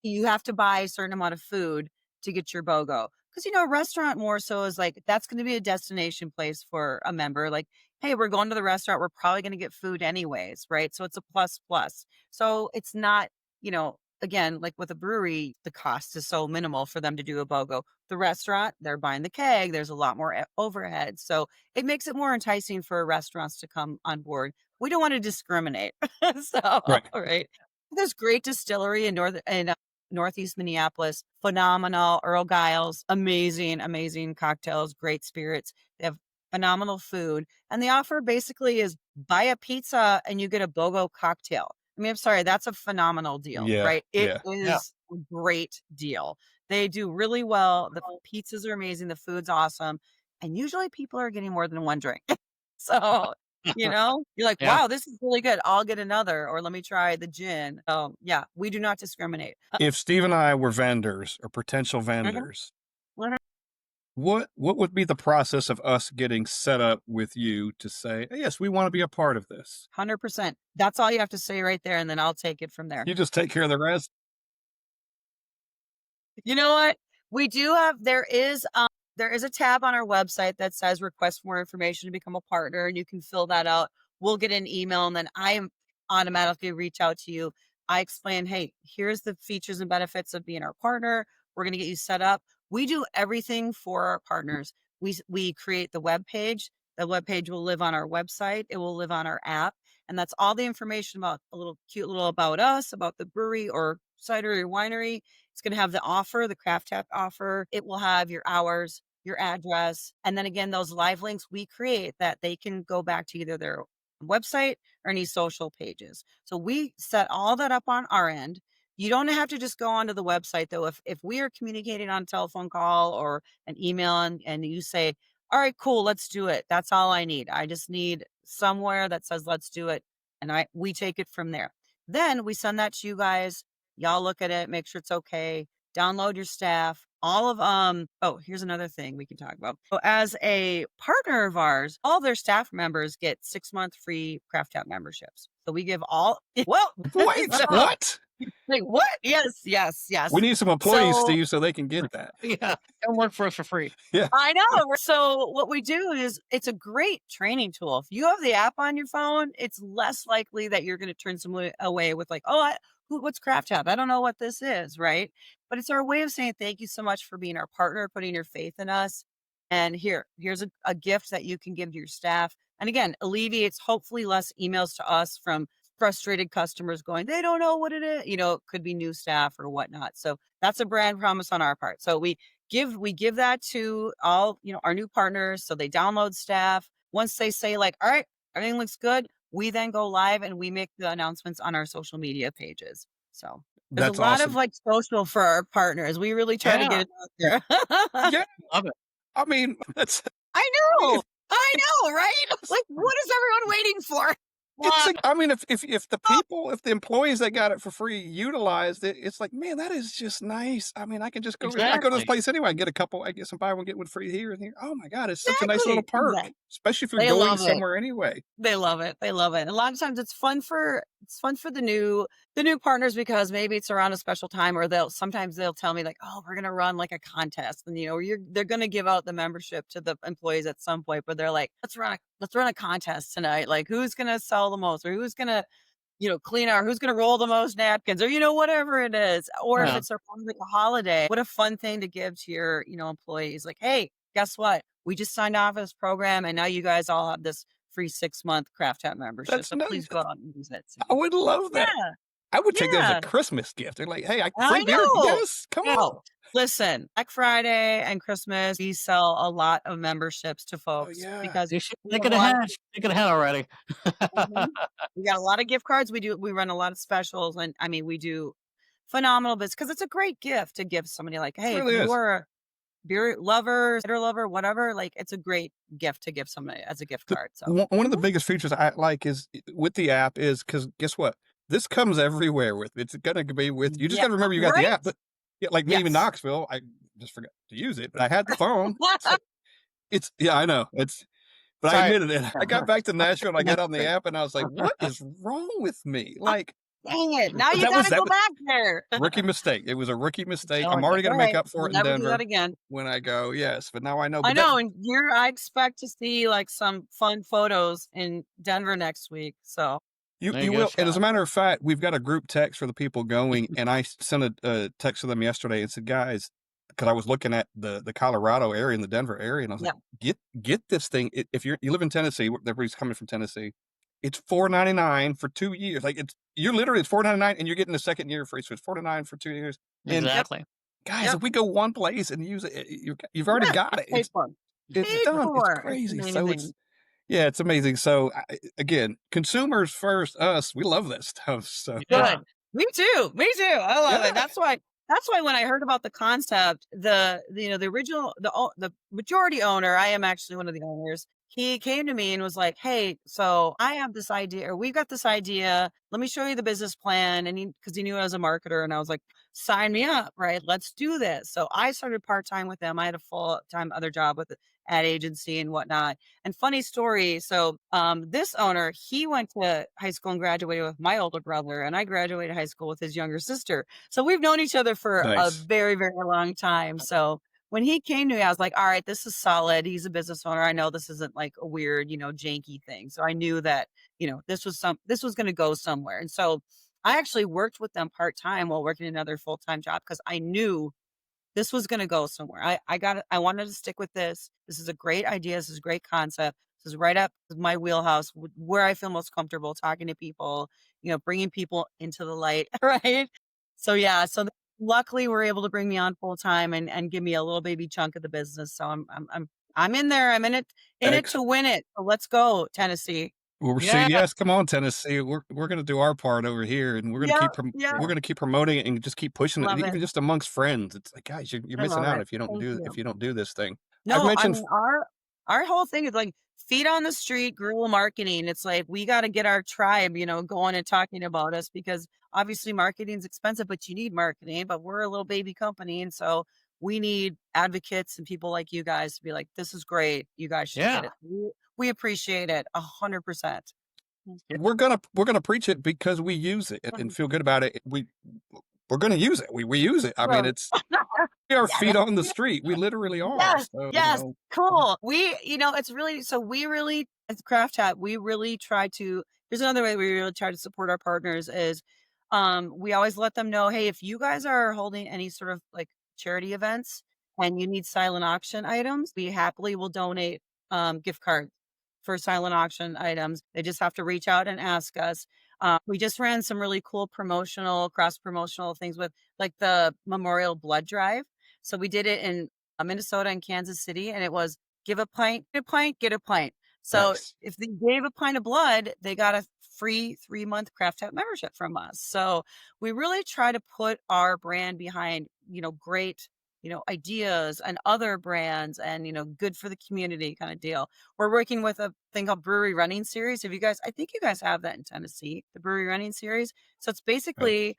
you have to buy a certain amount of food to get your BOGO. Because, a restaurant more so is like, that's going to be a destination place for a member. Like, hey, we're going to the restaurant. We're probably going to get food anyways, right? So it's a plus plus. So it's not, again, like with a brewery, the cost is so minimal for them to do a BOGO. The restaurant, they're buying the keg. There's a lot more overhead. So it makes it more enticing for restaurants to come on board. We don't want to discriminate. So, Right. right. There's great distillery in Northeast Minneapolis, phenomenal. Earl Giles, amazing cocktails, great spirits. They have phenomenal food. And the offer basically is buy a pizza and you get a BOGO cocktail. I mean, I'm sorry, that's a phenomenal deal, Yeah. right? It Yeah. is a great deal. They do really well. The pizzas are amazing. The food's awesome. And usually people are getting more than one drink. So, you're like, Yeah. wow, this is really good. I'll get another, or let me try the gin. Yeah, we do not discriminate. If Steve and I were vendors or potential vendors, what would be the process of us getting set up with you to say, hey, yes, we want to be a part of this? 100%. That's all you have to say right there, and then I'll take it from there. You just take care of the rest. You know what? We do have, there is a tab on our website that says request more information to become a partner, and you can fill that out. We'll get an email, and then I automatically reach out to you. I explain, hey, here's the features and benefits of being our partner. We're going to get you set up. We do everything for our partners. We create the web page. The web page will live on our website. It will live on our app. And that's all the information about cute little about us, about the brewery or cidery or winery. It's going to have the offer, the Craftapped offer. It will have your hours, your address. And then again, those live links we create that they can go back to either their website or any social pages. So we set all that up on our end. You don't have to just go onto the website though. If we are communicating on a telephone call or an email and you say, all right, cool, let's do it. That's all I need. I just need somewhere that says, let's do it. And we take it from there. Then we send that to you guys. Y'all look at it, make sure it's okay. Download your staff. all of oh, here's another thing we can talk about. So as a partner of ours, all their staff members get 6-month free Craftapped memberships. So we give all well Wait, so, what? like what? Yes. We need some employees, So Steve, so they can get that. Yeah, don't work for us for free. I know. So what we do is it's a great training tool. If you have the app on your phone, it's less likely that you're going to turn someone away with like, oh, what's Craftapped? I don't know what this is, right? But it's our way of saying thank you so much for being our partner, putting your faith in us. And here's a gift that you can give to your staff. And again, alleviates hopefully less emails to us from frustrated customers going, they don't know what it is. You know, it could be new staff or whatnot. So that's a brand promise on our part. So we give that to all, our new partners. So they download staff. Once they say like, all right, everything looks good, we then go live and we make the announcements on our social media pages. So there's That's a lot awesome. of like social for our partners. We really try to get it out there. Yeah, Love it. I mean, that's I know, right? Like, what is everyone waiting for? I mean, if the employees that got it for free utilized it, it's like, man, that is just nice. I mean, I can just go. I go to this Exactly. place anyway. I get some buy one get one free here and here. Oh my god, it's such a nice little perk, Exactly. especially if you're They going love it. somewhere anyway. They love it. They love it. And a lot of times it's fun for the new partners because maybe it's around a special time, or sometimes they'll tell me like, oh, we're gonna run like a contest, and they're gonna give out the membership to the employees at some point, but they're like, let's run a contest tonight. Like, who's gonna sell the most, or who's gonna who's gonna roll the most napkins, or whatever it is. Or if Yeah. it's around like a holiday, what a fun thing to give to your employees. Like, hey, guess what? We just signed off this program, and now you guys all have this free 6-month Craftapped membership. That's So nice. please go out and use it. So, I would love that. yeah, I would take that as yeah. a Christmas gift. They're like, hey, I free beer. know. Yes, come on. No, listen, Black Friday and Christmas, we sell a lot of memberships to folks yeah. because They should we think have of a the lot of- hash. Think of the head already. we got a lot of gift cards. We run a lot of specials, and I mean, we do phenomenal bits because it's a great gift to give somebody. Like, hey, really if is. you are a beer lover, cider lover, whatever, like it's a great gift to give somebody as a gift card. So One of the biggest features I like is with the app is because guess what? This comes everywhere with it's gonna be with you. Just Yeah, gotta remember you got the right? app. But yeah, like me in Yes. Knoxville, I just forgot to use it, but I had the phone. So I know it's. But I Sorry. admitted it. I got back to Nashville and I got on the app and I was like, what is wrong with me? Like, Dang it! Now you That was- gotta that go was- back there. rookie mistake. It was a rookie mistake. Oh, I'm already gonna make alright, up for it in never do Denver that again. when I go. Yes, but now I know. I But that- know, and I expect to see like some fun photos in Denver next week. So You There you go, will. And as a Sean. matter of fact, we've got a group text for the people going, and I sent a text to them yesterday and said, guys, because I was looking at the Colorado area and the Denver area, and I was like, get this thing. If you live in Tennessee, everybody's coming from Tennessee, it's $4.99 for 2 years. Like it's $4.99, and you're getting the second year free. So it's $4.99 for 2 years. And Exactly. guys, Yep. if we go one place and use it, you've already Yeah, got it. paid It's for. Paid done. for. It's crazy. It's So amazing. it's amazing. So again, consumers first. Us, we love this stuff. So Yeah. Good. Me too. I love Yeah. it. That's why when I heard about the concept, the original, the majority owner, I am actually one of the owners. He came to me and was like, hey, so I have this idea, or we've got this idea. Let me show you the business plan. And because he knew I was a marketer, and I was like, sign me up, right? Let's do this. So I started part-time with them. I had a full-time other job with the ad agency and whatnot. And funny story. So this owner, he went to high school and graduated with my older brother, and I graduated high school with his younger sister. So we've known each other for Nice. a very, very long time. So when he came to me, I was like, all right, this is solid. He's a business owner. I know this isn't like a weird, janky thing. So I knew that, this was going to go somewhere. And so I actually worked with them part-time while working another full-time job because I knew this was going to go somewhere. I wanted to stick with this. This is a great idea. This is a great concept. This is right up my wheelhouse, where I feel most comfortable talking to people, bringing people into the light. Right. So, yeah. So luckily we're able to bring me on full time and give me a little baby chunk of the business. So I'm in there. I'm in it to win it. So let's go, Tennessee. Well, we're saying yes. Come on, Tennessee. We're going to do our part over here, and we're going to we're going to keep promoting it and just keep pushing Love it, it. even just amongst friends. It's like, guys, you're I missing love out it. if you don't Thank do you. if you don't do this thing. No, I've mentioned I mean, our whole thing is like feet on the street, guerrilla marketing. It's like we got to get our tribe, going and talking about us, because obviously marketing is expensive, but you need marketing. But we're a little baby company, and so we need advocates and people like you guys to be like, this is great. You guys should get Yeah. it. We appreciate it 100%. We're gonna preach it because we use it and feel good about it. We're gonna use it. We use it. I mean, it's we are feet on the street. We literally are. Yes, So, yes, cool. It's really, so we really, as Craftapped, we really try to, here's another way we really try to support our partners is, we always let them know, hey, if you guys are holding any sort of like charity events and you need silent auction items, we happily will donate, gift cards for silent auction items. They just have to reach out and ask us. We just ran some really cool cross promotional things with like the Memorial Blood Drive. So we did it in Minnesota and Kansas City, and it was give a pint, get a pint, get a pint. So Nice. if they gave a pint of blood, they got a free 3-month Craftapped membership from us. So we really try to put our brand behind, great, ideas and other brands and, good for the community kind of deal. We're working with a thing called Brewery Running Series. I think you guys have that in Tennessee, the Brewery Running Series. So it's basically,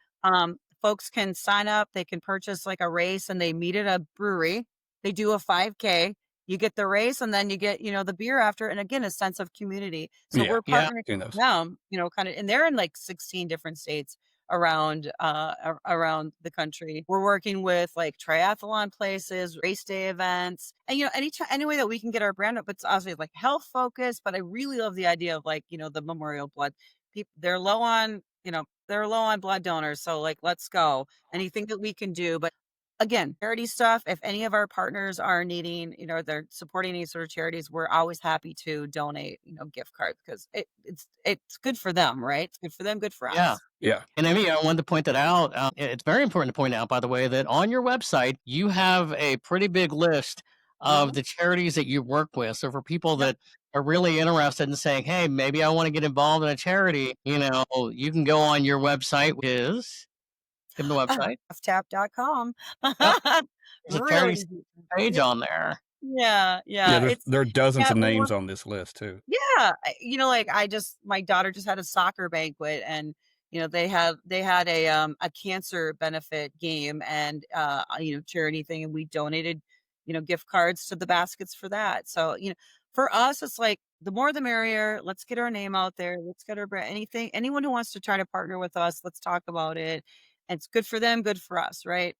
folks can sign up, they can purchase like a race and they meet at a brewery. They do a 5K, you get the race and then you get, the beer after. And again, a sense of community. So we're partnering with them, kind of, and they're in like 16 different states around the country. We're working with like triathlon places, race day events, and any way that we can get our brand up. It's obviously like health focused, but I really love the idea of like, the Memorial Blood. People, they're low on blood donors. So like, let's go. Anything that we can do. But again, charity stuff, if any of our partners are needing, they're supporting any sort of charities, we're always happy to donate, gift cards because it's good for them, right? It's good for them, good for us. Yeah. And Amy, I wanted to point that out. It's very important to point out, by the way, that on your website, you have a pretty big list of the charities that you work with. So for people that are really interested in saying, hey, maybe I want to get involved in a charity, you can go on your website, which is, give them the website. Craftapped.com. There's a charity page on there. Yeah. There are dozens of names on this list too. Yeah. My daughter just had a soccer banquet and, they had a cancer benefit game and, charity thing. And we donated, gift cards to the baskets for that. So, for us, it's like the more the merrier. Let's get our name out there. Let's get our brand. Anyone who wants to try to partner with us, let's talk about it. And it's good for them, good for us, right?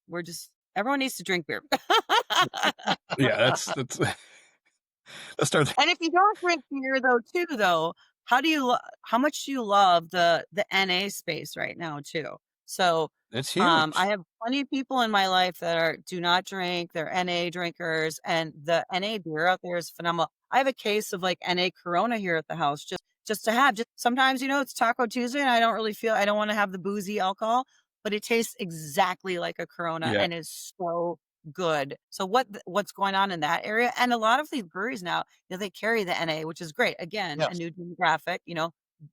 Everyone needs to drink beer. Yeah, that's let's start there. And if you don't drink beer though, how much do you love the NA space right now too? So It's huge. I have plenty of people in my life that do not drink, they're NA drinkers, and the NA beer out there is phenomenal. I have a case of like NA Corona here at the house just to have. Just sometimes, it's Taco Tuesday and I don't want to have the boozy alcohol, but it tastes exactly like a Corona and is so good. So what's going on in that area? And a lot of these breweries now, they carry the NA, which is great. Again, a new demographic,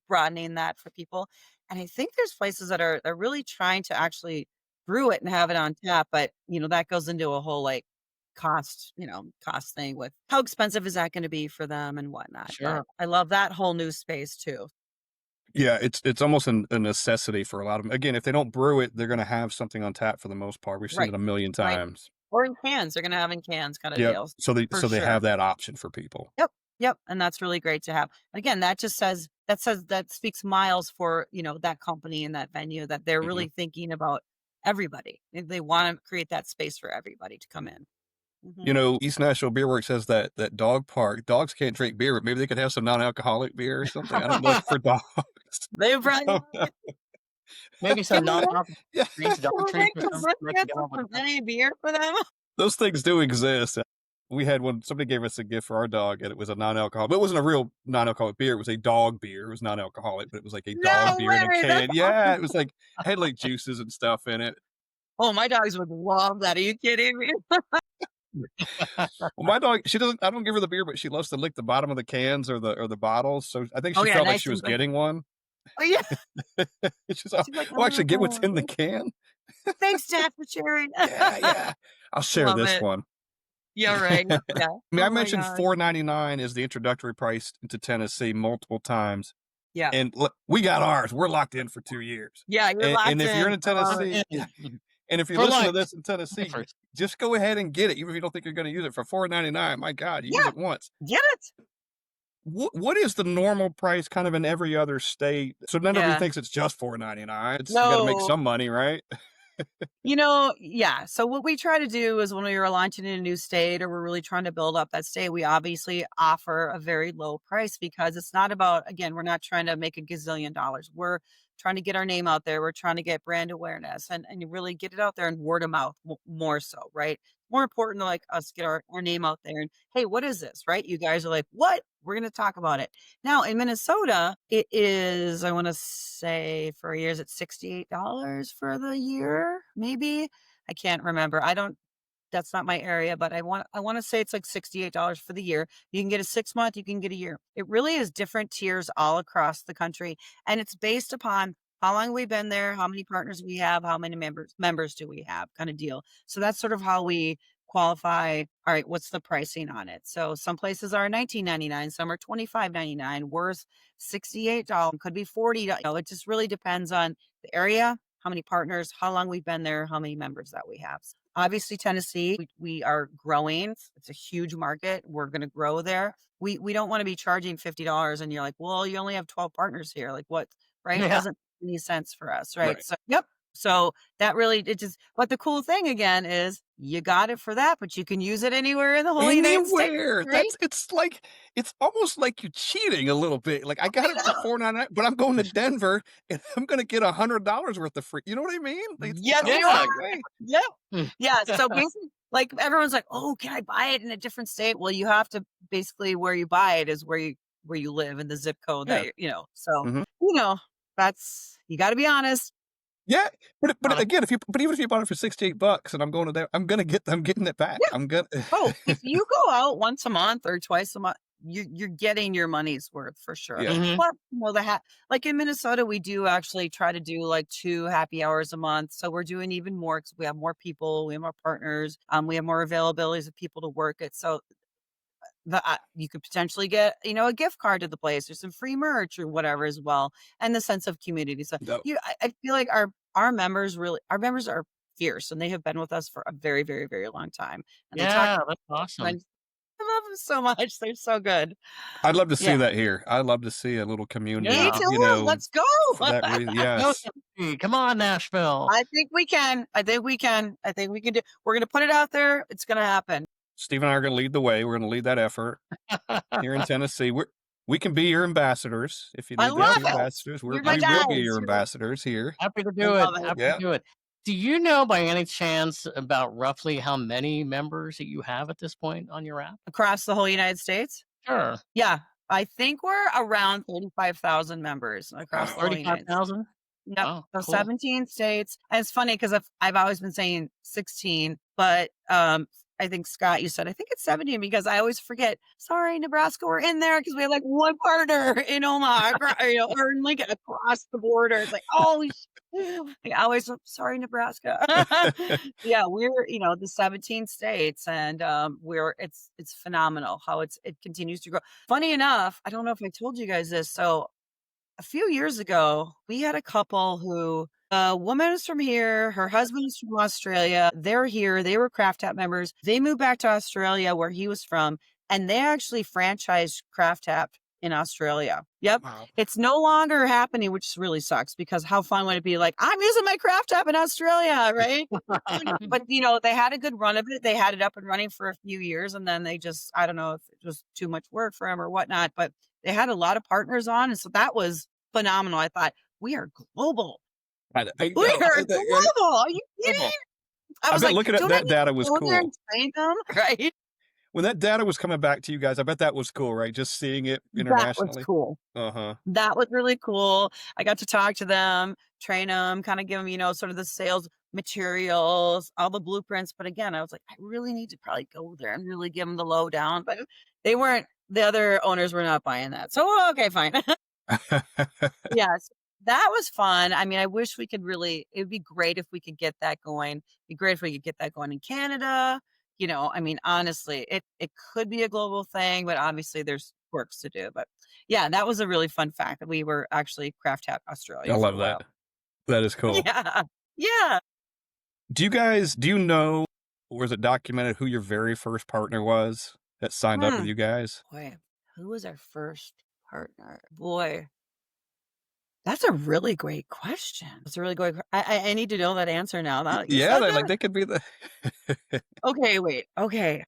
broadening that for people. And I think there's places that are really trying to actually brew it and have it on tap, but that goes into a whole like cost thing with how expensive is that going to be for them and whatnot. Sure. But I love that whole new space too. Yeah, it's almost a necessity for a lot of them. Again, if they don't brew it, they're going to have something on tap for the most part. We've seen it a million times. Or in cans. They're going to have in cans kind of deals. So they have that option for people. Yep. And that's really great to have. And again, that speaks miles for, that company and that venue that they're really thinking about everybody. They want to create that space for everybody to come in. East Nashville Beer Works has that dog park. Dogs can't drink beer, but maybe they could have some non-alcoholic beer or something. I don't know for dogs. They probably maybe some non-alcoholic drinks, dog treats. Any beer for them? Those things do exist. We had one. Somebody gave us a gift for our dog, and it was a non-alcoholic. But it wasn't a real non-alcoholic beer. It was a dog beer. It was non-alcoholic, but it was like a dog beer in a can. Yeah, it was like had like juices and stuff in it. Oh, my dogs would love that. Are you kidding me? Well, my dog, she doesn't. I don't give her the beer, but she loves to lick the bottom of the cans or the bottles. So I think she felt like she was getting one. Oh yeah. She's like, "Oh, actually, get what's in the can." Thanks, Dad, for sharing. Yeah. I'll share this one. Yeah, right. Yeah. I mentioned $4.99 is the introductory price into Tennessee multiple times. Yeah. And we got ours. We're locked in for 2 years. Yeah, you're locked in. And if you're in Tennessee, And if you For listen to like this in Tennessee, difference. just go ahead and get it, even if you don't think you're going to use it for $4.99. My God, you use Yeah. it once. Get it. What is the normal price kind of in every other state? So none of you Yeah. thinks it's just $4.99. You got to make No. some money, right? Yeah. So what we try to do is when we are launching in a new state or we're really trying to build up that state, we obviously offer a very low price because it's not about, again, we're not trying to make a gazillion dollars. We're trying to get our name out there. We're trying to get brand awareness and you really get it out there and word of mouth more so, right? More important to like us get our name out there and hey, what is this? Right? You guys are like, what? We're going to talk about it. Now in Minnesota, it is, I want to say for years, it's $68 for the year, maybe. I can't remember. That's not my area, but I want to say it's like $68 for the year. You can get a 6 month, you can get a year. It really is different tiers all across the country. And it's based upon how long we've been there, how many partners we have, how many members do we have kind of deal. So that's sort of how we qualify. All right, what's the pricing on it? So some places are $19.99, some are $25.99, worth $68, could be $40. It just really depends on the area, how many partners, how long we've been there, how many members that we have. Obviously, Tennessee, we are growing. It's a huge market. We're going to grow there. We don't want to be charging $50 and you're like, well, you only have 12 partners here. Like what, right? It Yeah. doesn't make any sense for us, right? Right. So, yep. So that really, but the cool thing again is you got it for that, but you can use it anywhere in the whole United States, Anywhere. right? It's almost like you're cheating a little bit. Like I got it for $4.99, but I'm going to Denver and I'm going to get $100 worth of free. You know what I mean? It's Yes, almost you Yeah. that are. way. Yep. Hmm. Yeah. So basically, like everyone's like, oh, can I buy it in a different state? Well, you have to basically where you buy it is where you live in the zip code Yeah. that so Mhm. that's you got to be honest. Yeah, but Got it. again, even if you bought it for $68 and I'm going to there, I'm getting it back. Yeah. I'm gonna. Oh, if you go out once a month or twice a month, you're getting your money's worth for sure. Yeah. Mhm. Plus, like in Minnesota, we do actually try to do like 2 happy hours a month. So we're doing even more because we have more people, we have more partners, we have more availabilities of people to work it. So you could potentially get a gift card to the place or some free merch or whatever as well, and the sense of community. So No. I feel like our members are fierce and they have been with us for a very, very, very long time. And they talk. Yeah, that's awesome. I love them so much. They're so good. I'd love to see Yeah. that here. I'd love to see a little community. Me Yeah. too. Let's go. For that reason, Go, yes. Tennessee. Come on, Nashville. I think we can. I think we can do. We're gonna put it out there. It's gonna happen. Steve and I are going to lead the way. We're going to lead that effort here in Tennessee. We can be your ambassadors if you I need love the it. ambassadors. You're We my will guys. be your You're my- ambassadors here. Happy to I do it. love it. Happy Yeah. to do it. Do you know by any chance about roughly how many members that you have at this point on your app? Across the whole United States. Sure. Yeah, I think we're around 35,000 members across the whole United States. 35,000? Yep. Wow, So cool. 17 states. And it's funny because I've always been saying 16, but I think Scott, you said I think it's 17 because I always forget. Sorry, Nebraska, we're in there because we have like one partner in Omaha, or in Lincoln across the border. It's like, oh, I always sorry, Nebraska. Yeah, we're the 17 states, and it's phenomenal how it continues to grow. Funny enough, I don't know if I told you guys this, so. A few years ago, we had a couple who a woman is from here, her husband is from Australia. They're here, they were Craftapped members. They moved back to Australia where he was from, and they actually franchised Craftapped in Australia. Yep. Wow. It's no longer happening, which really sucks because how fun would it be like, I'm using my Craftapped in Australia, right? But they had a good run of it. They had it up and running for a few years and then they just, I don't know if it was too much work for them or whatnot, but they had a lot of partners on. And so that was phenomenal. I thought, we are global. I We know. are global. Are you kidding? I was bet like, looking at don't that I need to data was go there cool. and train them? Right? When that data was coming back to you guys, I bet that was cool, right? Just seeing it That internationally. was cool. Uh-huh. That was really cool. I got to talk to them, train them, kind of give them, sort of the sales materials, all the blueprints. But again, I was like, I really need to probably go there and really give them the lowdown. But the other owners were not buying that. So, okay, fine. Yes, that was fun. I mean, I wish we could it would be great if we could get that going. It'd be great if we could get that going in Canada. I mean, honestly, it could be a global thing, but obviously there's works to do. But yeah, that was a really fun fact that we were actually Craftapped Australia. I for love a while. that. That is cool. Yeah. Yeah. Do you know, or is it documented who your very first partner was that signed up with you guys? Boy, who was our first partner? Boy, that's a really great question. It's a really great. I need to know that answer now. Now that you Yeah, said that. they could be the. Okay, wait. Okay,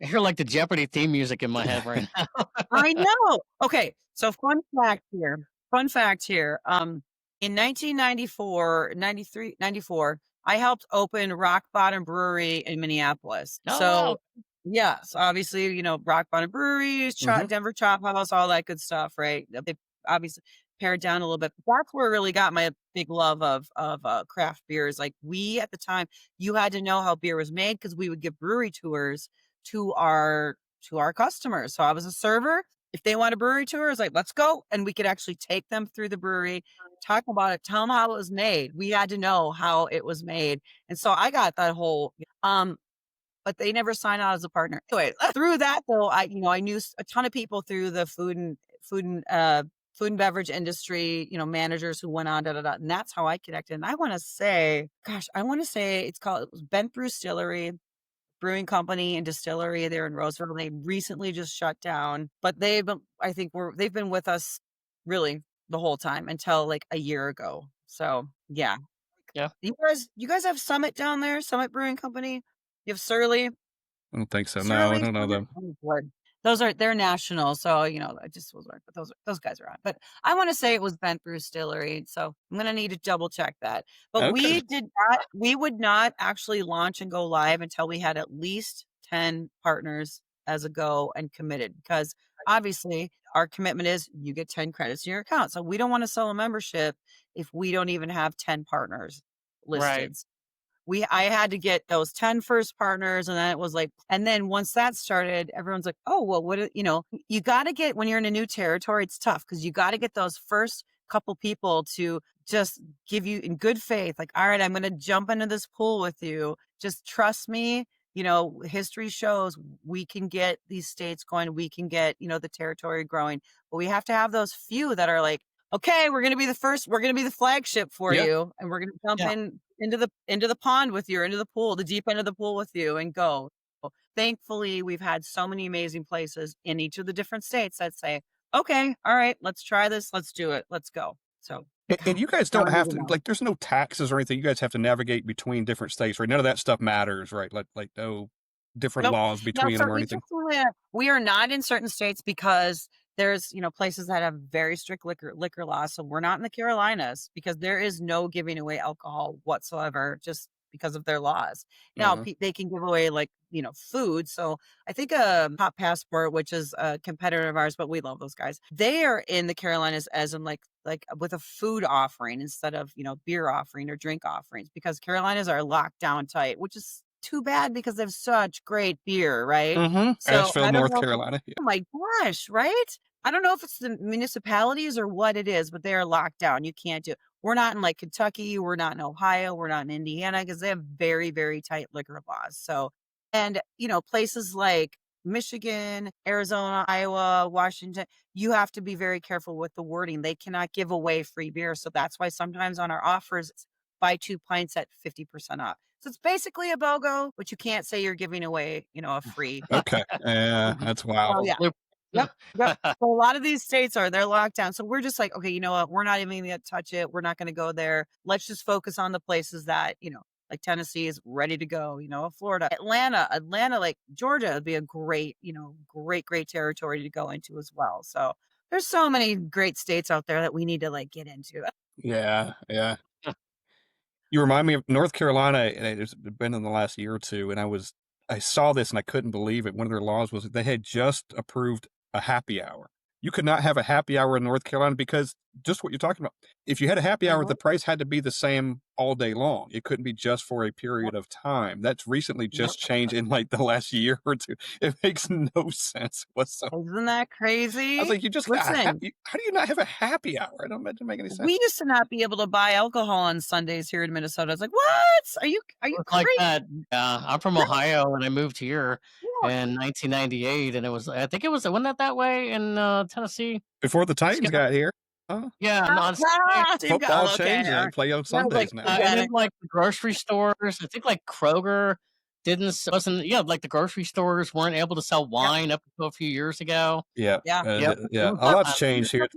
I hear like the Jeopardy theme music in my head right now. I know. Okay, so fun fact here. Fun fact here. In 1994, 93, 94, I helped open Rock Bottom Brewery in Minneapolis. Oh, So wow. yes, obviously, Rock Bottom Breweries, Denver Chop House, all that good stuff, right? They obviously pared down a little bit. But that's where I really got my big love of craft beers. Like we at the time, you had to know how beer was made because we would give brewery tours to our customers. So I was a server. If they want a brewery tour, it's like, let's go. And we could actually take them through the brewery, talk about it, tell them how it was made. We had to know how it was made. And so I got that whole, but they never signed out as a partner. Anyway, through that though, I knew a ton of people through the food and beverage industry, managers who went on, and that's how I connected. And I want to say it was Bent Brew Distillery Brewing Company and Distillery there in Roseville. They recently just shut down, but they've been with us really the whole time until like a year ago. So yeah. Yeah. You guys have Summit down there, Summit Brewing Company. You have Surly. I don't think so. No, I Surly's don't know on there? them. Oh, Lord. They're national, so I just was like, but those guys are on. But I want to say it was Bent Brew Distillery, so I'm gonna need to double check that. But Okay. we would not actually launch and go live until we had at least 10 partners as a go and committed, because obviously our commitment is you get 10 credits in your account. So we don't want to sell a membership if we don't even have 10 partners listed. I had to get those 10 first partners, and then it was like, and then once that started, everyone's like, oh, well, you got to get, when you're in a new territory, it's tough because you got to get those first couple people to just give you in good faith, like, all right, I'm going to jump into this pool with you. Just trust me. History shows we can get these states going. We can get, the territory growing, but we have to have those few that are like, okay, we're going to be the first, we're going to be the flagship for you. And we're going to jump into the pond with you, or into the pool, the deep end of the pool with you, and go. Thankfully, we've had so many amazing places in each of the different states that say, okay, all right, let's try this. Let's do it. Let's go. So, And you guys don't have to, like, there's no taxes or anything. You guys have to navigate between different states, right? None of that stuff matters, right? Like no different Nope. laws between them or anything. We are not in certain states because there's, places that have very strict liquor laws. So we're not in the Carolinas because there is no giving away alcohol whatsoever, just because of their laws. Now they can give away food. So I think Hot Passport, which is a competitor of ours, but we love those guys. They are in the Carolinas as in like with a food offering instead of, beer offering or drink offerings, because Carolinas are locked down tight, which is too bad because they have such great beer, right? So Asheville, North Carolina. Oh my gosh, right? I don't know if it's the municipalities or what it is, but they are locked down. You can't do it. We're not in like Kentucky. We're not in Ohio. We're not in Indiana because they have very, very tight liquor laws. So, and, places like Michigan, Arizona, Iowa, Washington, you have to be very careful with the wording. They cannot give away free beer. So that's why sometimes on our offers, it's buy 2 pints at 50% off. So it's basically a BOGO, but you can't say you're giving away, a free. Okay. Yeah, that's wild. Oh, yeah. Yep. So a lot of these states they're locked down. So we're just like, okay, you know what? We're not even going to touch it. We're not going to go there. Let's just focus on the places that, like Tennessee is ready to go, Florida, Atlanta, like Georgia would be a great, great territory to go into as well. So there's so many great states out there that we need to like get into. Yeah. Yeah. You remind me of North Carolina, and it's been in the last year or two, and I saw this and I couldn't believe it. One of their laws was they had just approved a happy hour. You could not have a happy hour in North Carolina because just what you're talking about. If you had a happy hour, the price had to be the same all day long. It couldn't be just for a period of time. That's recently just changed in like the last year or two. It makes no sense whatsoever. Isn't that crazy? I was like, you just Listen, how do you not have a happy hour? It doesn't make any sense. we used to not be able to buy alcohol on Sundays here in Minnesota. It's like, what? Are you It's crazy? like that. I'm from Ohio, and I moved here in 1998, and wasn't that way in Tennessee? Before the Titans got here. Yeah, I'm on Sunday. Same Football guy. Okay. changed. They play on Sundays now. I And get then it. like the grocery stores, I think like Kroger wasn't like the grocery stores weren't able to sell wine up until a few years ago. Yeah. Yeah. Yep. Yeah. A lot's changed here.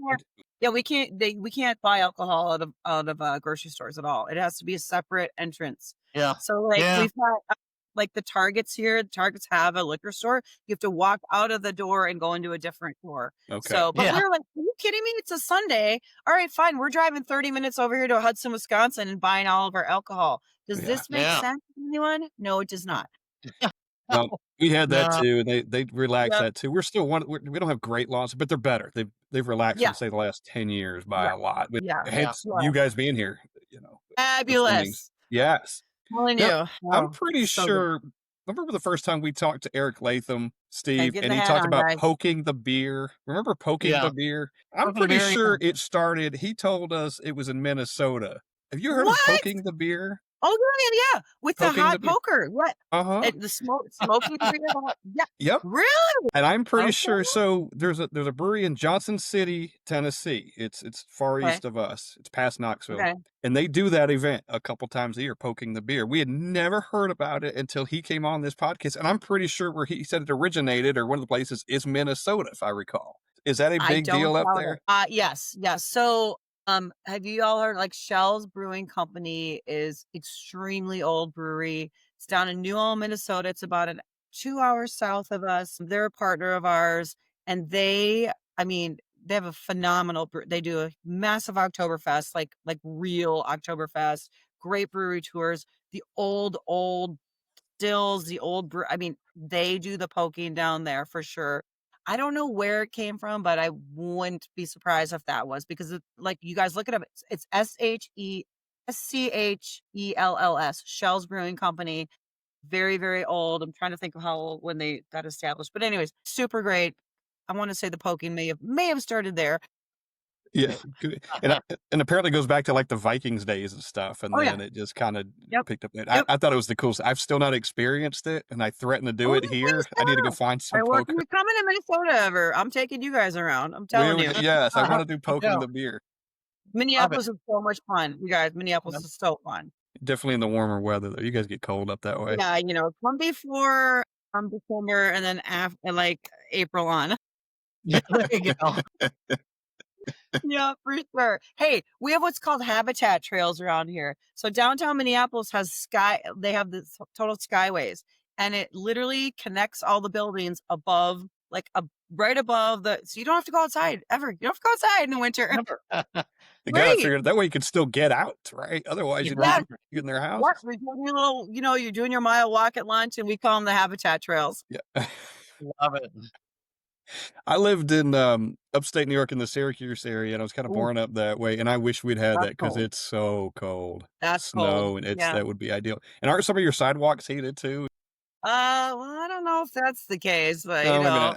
Yeah, we can't buy alcohol out of grocery stores at all. It has to be a separate entrance. Yeah. So like Yeah. we've got like the Targets here. The Targets have a liquor store. You have to walk out of the door and go into a different door. Okay. So, but Yeah. we were like, are you kidding me? It's a Sunday. All right, fine. We're driving 30 minutes over here to Hudson, Wisconsin and buying all of our alcohol. Does Yeah. this make Yeah. sense to anyone? No, it does not. Well, we had that No. too, and they relaxed Yep. that too. We're still we don't have great laws, but they're better. They've relaxed Yeah. in say the last 10 years by Yeah. a lot. Yeah. Hence Yeah. you guys being here, Fabulous. Yes. Telling Now, you. I'm Oh, pretty so good. sure. Remember the first time we talked to Eric Latham, Steve, get and the he hat talked on, about guys. poking the beer. Remember poking Yeah. the beer? I'm Poking the pretty beer, sure it started. He told us it was in Minnesota. Have you heard What? of poking the beer? Oh yeah, with the Poking the hot beer. poker. What? Uh-huh. The smoking beer. Yeah. Yep. Really? And I'm pretty Okay. sure. So there's a brewery in Johnson City, Tennessee. It's far Okay. east of us. It's past Knoxville, Okay. and they do that event a couple times a year, poking the beer. We had never heard about it until he came on this podcast, and I'm pretty sure where he said it originated, or one of the places, is Minnesota, if I recall. Is that a I big don't deal up doubt there? it. Yes. So, have you all heard like Shell's Brewing Company is extremely old brewery. It's down in New Ulm, Minnesota. It's about 2 hours south of us. They're a partner of ours, and they have a phenomenal. They do a massive Oktoberfest, like real Oktoberfest. Great brewery tours. The old stills, the old brew. They do the poking down there for sure. I don't know where it came from, but I wouldn't be surprised if that was because like you guys look it up. It's SCHELLS, Shell's Brewing Company. Very, very old. I'm trying to think of how old when they got established. But anyways, super great. I want to say the poking may have started there. Yeah, and apparently goes back to like the Vikings days and stuff, and Oh, yeah. then it just kind of Yep. picked up. Yep. I thought it was the coolest. I've still not experienced it, and I threatened to do it here. I need to go find some All right, well, poker. if you're coming to Minnesota ever, I'm taking you guys around. I'm telling you. Yes, I want to do poking Yeah. the beer. Minneapolis is so much fun. You guys, Minneapolis is so fun. Definitely in the warmer weather though. You guys get cold up that way. Yeah, come before December and then after like April on. Yeah, there you go. Yeah, for sure. Hey, we have what's called habitat trails around here. So downtown Minneapolis has they have the total skyways, and it literally connects all the buildings above, right above so you don't have to go outside ever. You don't have to go outside in the winter. You gotta Great. figure it that way you can still get out, right? Otherwise you'd Yeah. be in their house. What? We're doing your little, you're doing your mile walk at lunch, and we call them the habitat trails. Yeah. Love it. I lived in upstate New York in the Syracuse area, and I was kind of Ooh. born up that way. And I wish we'd had That's that because cold. it's so cold. That's Snow, cold. and Yeah. that would be ideal. And aren't some of your sidewalks heated too? Well, I don't know if that's the case, but No,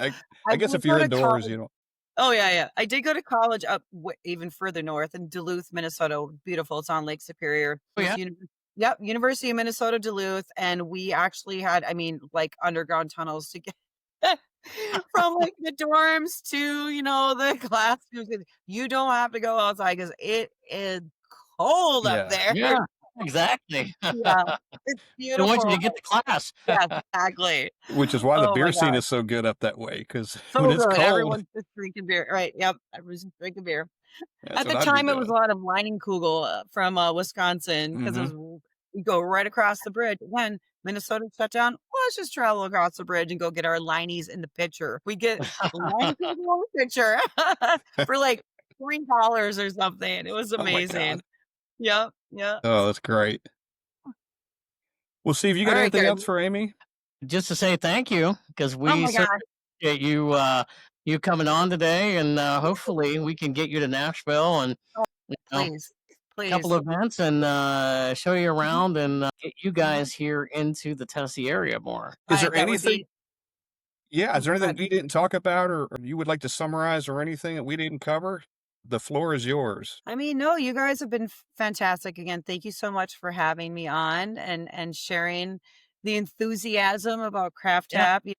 I guess did if you're go to indoors, college- Oh yeah. I did go to college up even further north in Duluth, Minnesota. Beautiful. It's on Lake Superior. Oh, yeah? Yep, University of Minnesota Duluth, and we actually had, like underground tunnels to get from like the dorms to the classrooms. You don't have to go outside because it is cold up there. Yeah, exactly. Yeah, it's I beautiful. want you to get to class. Yeah, exactly. which is why the Oh beer my scene God. is so good up that way. Because So when it's good. cold, Everyone's just drinking beer. Right. Yep. Everyone's just drinking beer. that's At the what I'd be time, it was a doing. lot of Leinenkugel from Wisconsin because we go right across the bridge. When Minnesota shut down, well, let's just travel across the bridge and go get our Leinies in the pitcher. We get Leinenkugel in the pitcher for like $3 or something. It was Oh my amazing. God. Yep. Oh, that's great. Well, Steve, you got All right, anything good. else for Amy? Just to say thank you, because Oh we my certainly God. appreciate you coming on today, and hopefully we can get you to Nashville and Please. a couple events and show you around and get you guys here into the Tennessee area more. Is there That would anything? be- Yeah, is there Go anything we didn't talk about, or you would like to summarize, or anything that we didn't cover? The floor is yours. No, you guys have been fantastic. Again, thank you so much for having me on and sharing the enthusiasm about Craftapped.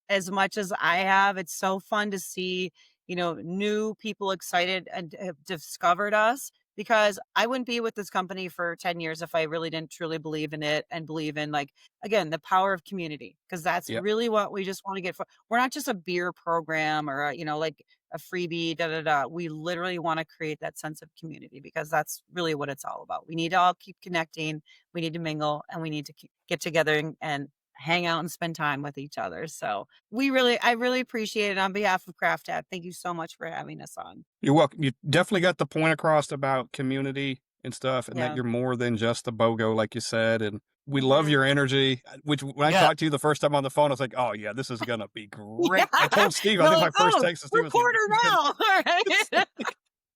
As much as I have, it's so fun to see, new people excited and have discovered us, because I wouldn't be with this company for 10 years if I really didn't truly believe in it and believe in, like, again, the power of community, because that's Yep. really what we just want to get for. We're not just a beer program or, like a freebie, da, da, da. We literally want to create that sense of community, because that's really what it's all about. We need to all keep connecting. We need to mingle, and we need to get together and hang out and spend time with each other. So I really appreciate it on behalf of Craftapped. Thank you so much for having us on. You're welcome. You definitely got the point across about community and stuff, and that Yeah. you're more than just the BOGO, like you said. And we love your energy, which when I Yeah. talked to you the first time on the phone, I was like, oh, yeah, this is going to be great. Yeah. I told Steve, I You're think like, my first "Oh, text to Steve was like, recorder now." All right.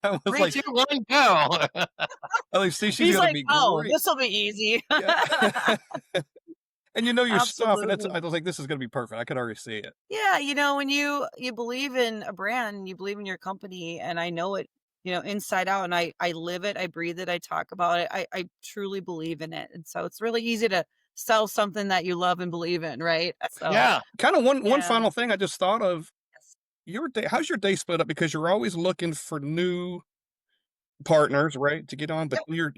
I was 3, like, 2, 1, go. I was like, Steve, she's He's going to like, be "Oh, great. this will be easy." Yeah. And you know your stuff, and Absolutely. I was like, this is going to be perfect. I could already see it. Yeah, when you believe in a brand, you believe in your company, and I know it, inside out, and I live it, I breathe it, I talk about it. I truly believe in it. And so it's really easy to sell something that you love and believe in, right? So Yeah. Kind of one Yeah. final thing I just thought of. Yes. Your day, how's your day split up? Because you're always looking for new partners, right, to get on, but you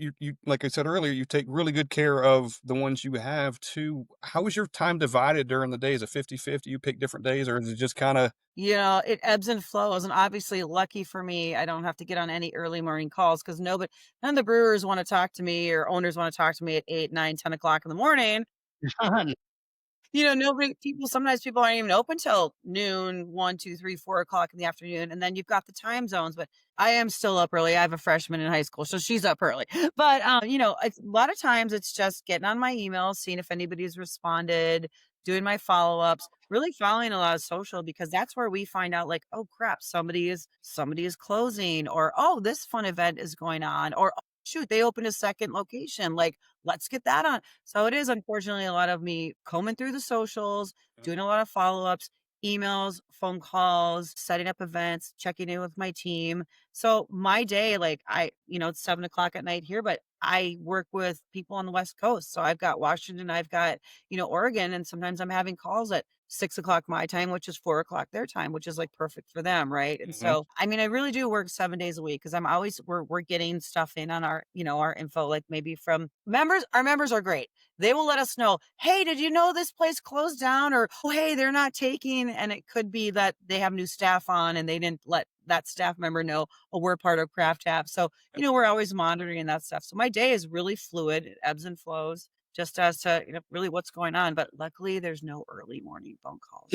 like I said earlier, you take really good care of the ones you have too. How is your time divided during the day? Is it 50-50? You pick different days, or is it just kind of It ebbs and flows, and obviously, lucky for me, I don't have to get on any early morning calls, because none of the brewers want to talk to me, or owners want to talk to me at 8, 9, 10 o'clock in the morning. Sometimes people aren't even open till noon, 1, 2, 3, 4 o'clock in the afternoon. And then you've got the time zones, but I am still up early. I have a freshman in high school, so she's up early. But, a lot of times it's just getting on my emails, seeing if anybody's responded, doing my follow-ups, really following a lot of social, because that's where we find out, like, oh crap, somebody is closing, or, oh, this fun event is going on, or, oh, shoot, they opened a second location. Like, let's get that on. So it is, unfortunately, a lot of me combing through the socials, doing a lot of follow-ups, emails, phone calls, setting up events, checking in with my team. So my day, like, it's 7 o'clock at night here, but I work with people on the West Coast. So I've got Washington, I've got, Oregon, and sometimes I'm having calls at 6 o'clock my time, which is 4 o'clock their time, which is like perfect for them. Right. And so, I mean, I really do work 7 days a week, because we're getting stuff in on our, our info, like maybe from members. Our members are great. They will let us know, hey, did you know this place closed down? Or, oh, hey, they're not taking. And it could be that they have new staff on and they didn't let that staff member know, oh, we're part of Craftapped. So, we're always monitoring that stuff. So my day is really fluid. It ebbs and flows, just as to, really what's going on. But luckily, there's no early morning phone calls.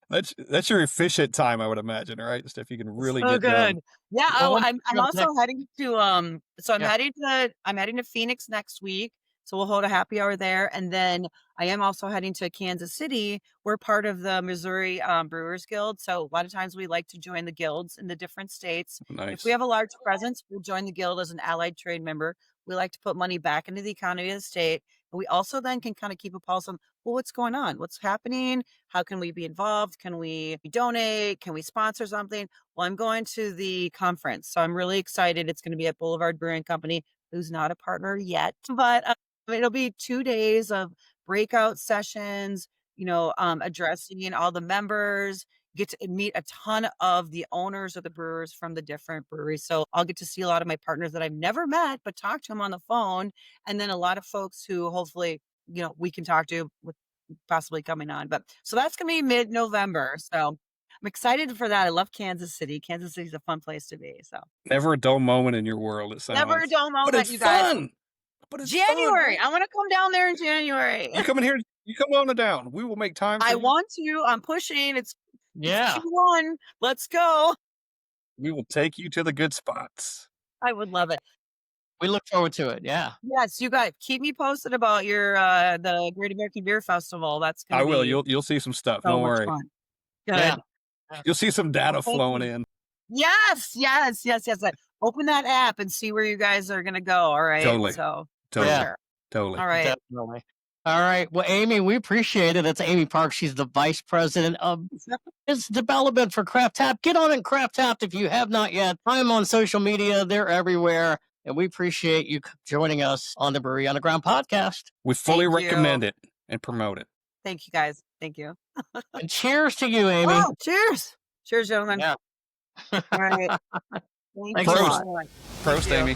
that's your efficient time, I would imagine, right? Stuff you can really So get done. good. Yeah. Well, Oh, I'm also heading to so Yeah. I'm heading to Phoenix next week. So we'll hold a happy hour there. And then I am also heading to Kansas City. We're part of the Missouri Brewers Guild. So a lot of times we like to join the guilds in the different states. Nice. If we have a large presence, we'll join the guild as an allied trade member. We like to put money back into the economy of the state. But we also then can kind of keep a pulse on, well, what's going on? What's happening? How can we be involved? Can we donate? Can we sponsor something? Well, I'm going to the conference, so I'm really excited. It's going to be at Boulevard Brewing Company, who's not a partner yet, but it'll be 2 days of breakout sessions, addressing all the members, get to meet a ton of the owners of the brewers from the different breweries. So I'll get to see a lot of my partners that I've never met, but talk to them on the phone. And then a lot of folks who hopefully, we can talk to with possibly coming on. But so that's going to be mid-November. So I'm excited for that. I love Kansas City. Kansas City's a fun place to be. So Never a dull moment in your world, it sounds. never a dull But moment, it's you guys. fun. But it's January. fun. I want to come down there in January. You come in here, you come on down. We will make time for I you. want to. I'm pushing. It's Yeah. Q1. Let's go. We will take you to the good spots. I would love it. We look forward to it. Yeah. Yes, you guys keep me posted about your the Great American Beer Festival. That's gonna I will. be You'll see some stuff. so Don't much worry. fun. Good. Yeah. You'll see some data Thank flowing you. in. Yes. Open that app and see where you guys are gonna go. All right. Totally. So Totally. Yeah. sure. Totally. All right. Definitely. All right. Well, Amy, we appreciate it. That's Amy Park. She's the vice president of business development for Craftapped. Get on in Craftapped if you have not yet. Find them on social media. They're everywhere. And we appreciate you joining us on the Brewery Underground Podcast. We fully Thank you. recommend it and promote it. Thank you guys. Thank you. And cheers to you, Amy. Oh, cheers. Cheers, gentlemen. Yeah. All right. Thank Thanks you. a Prost. lot. Prost, you. Amy.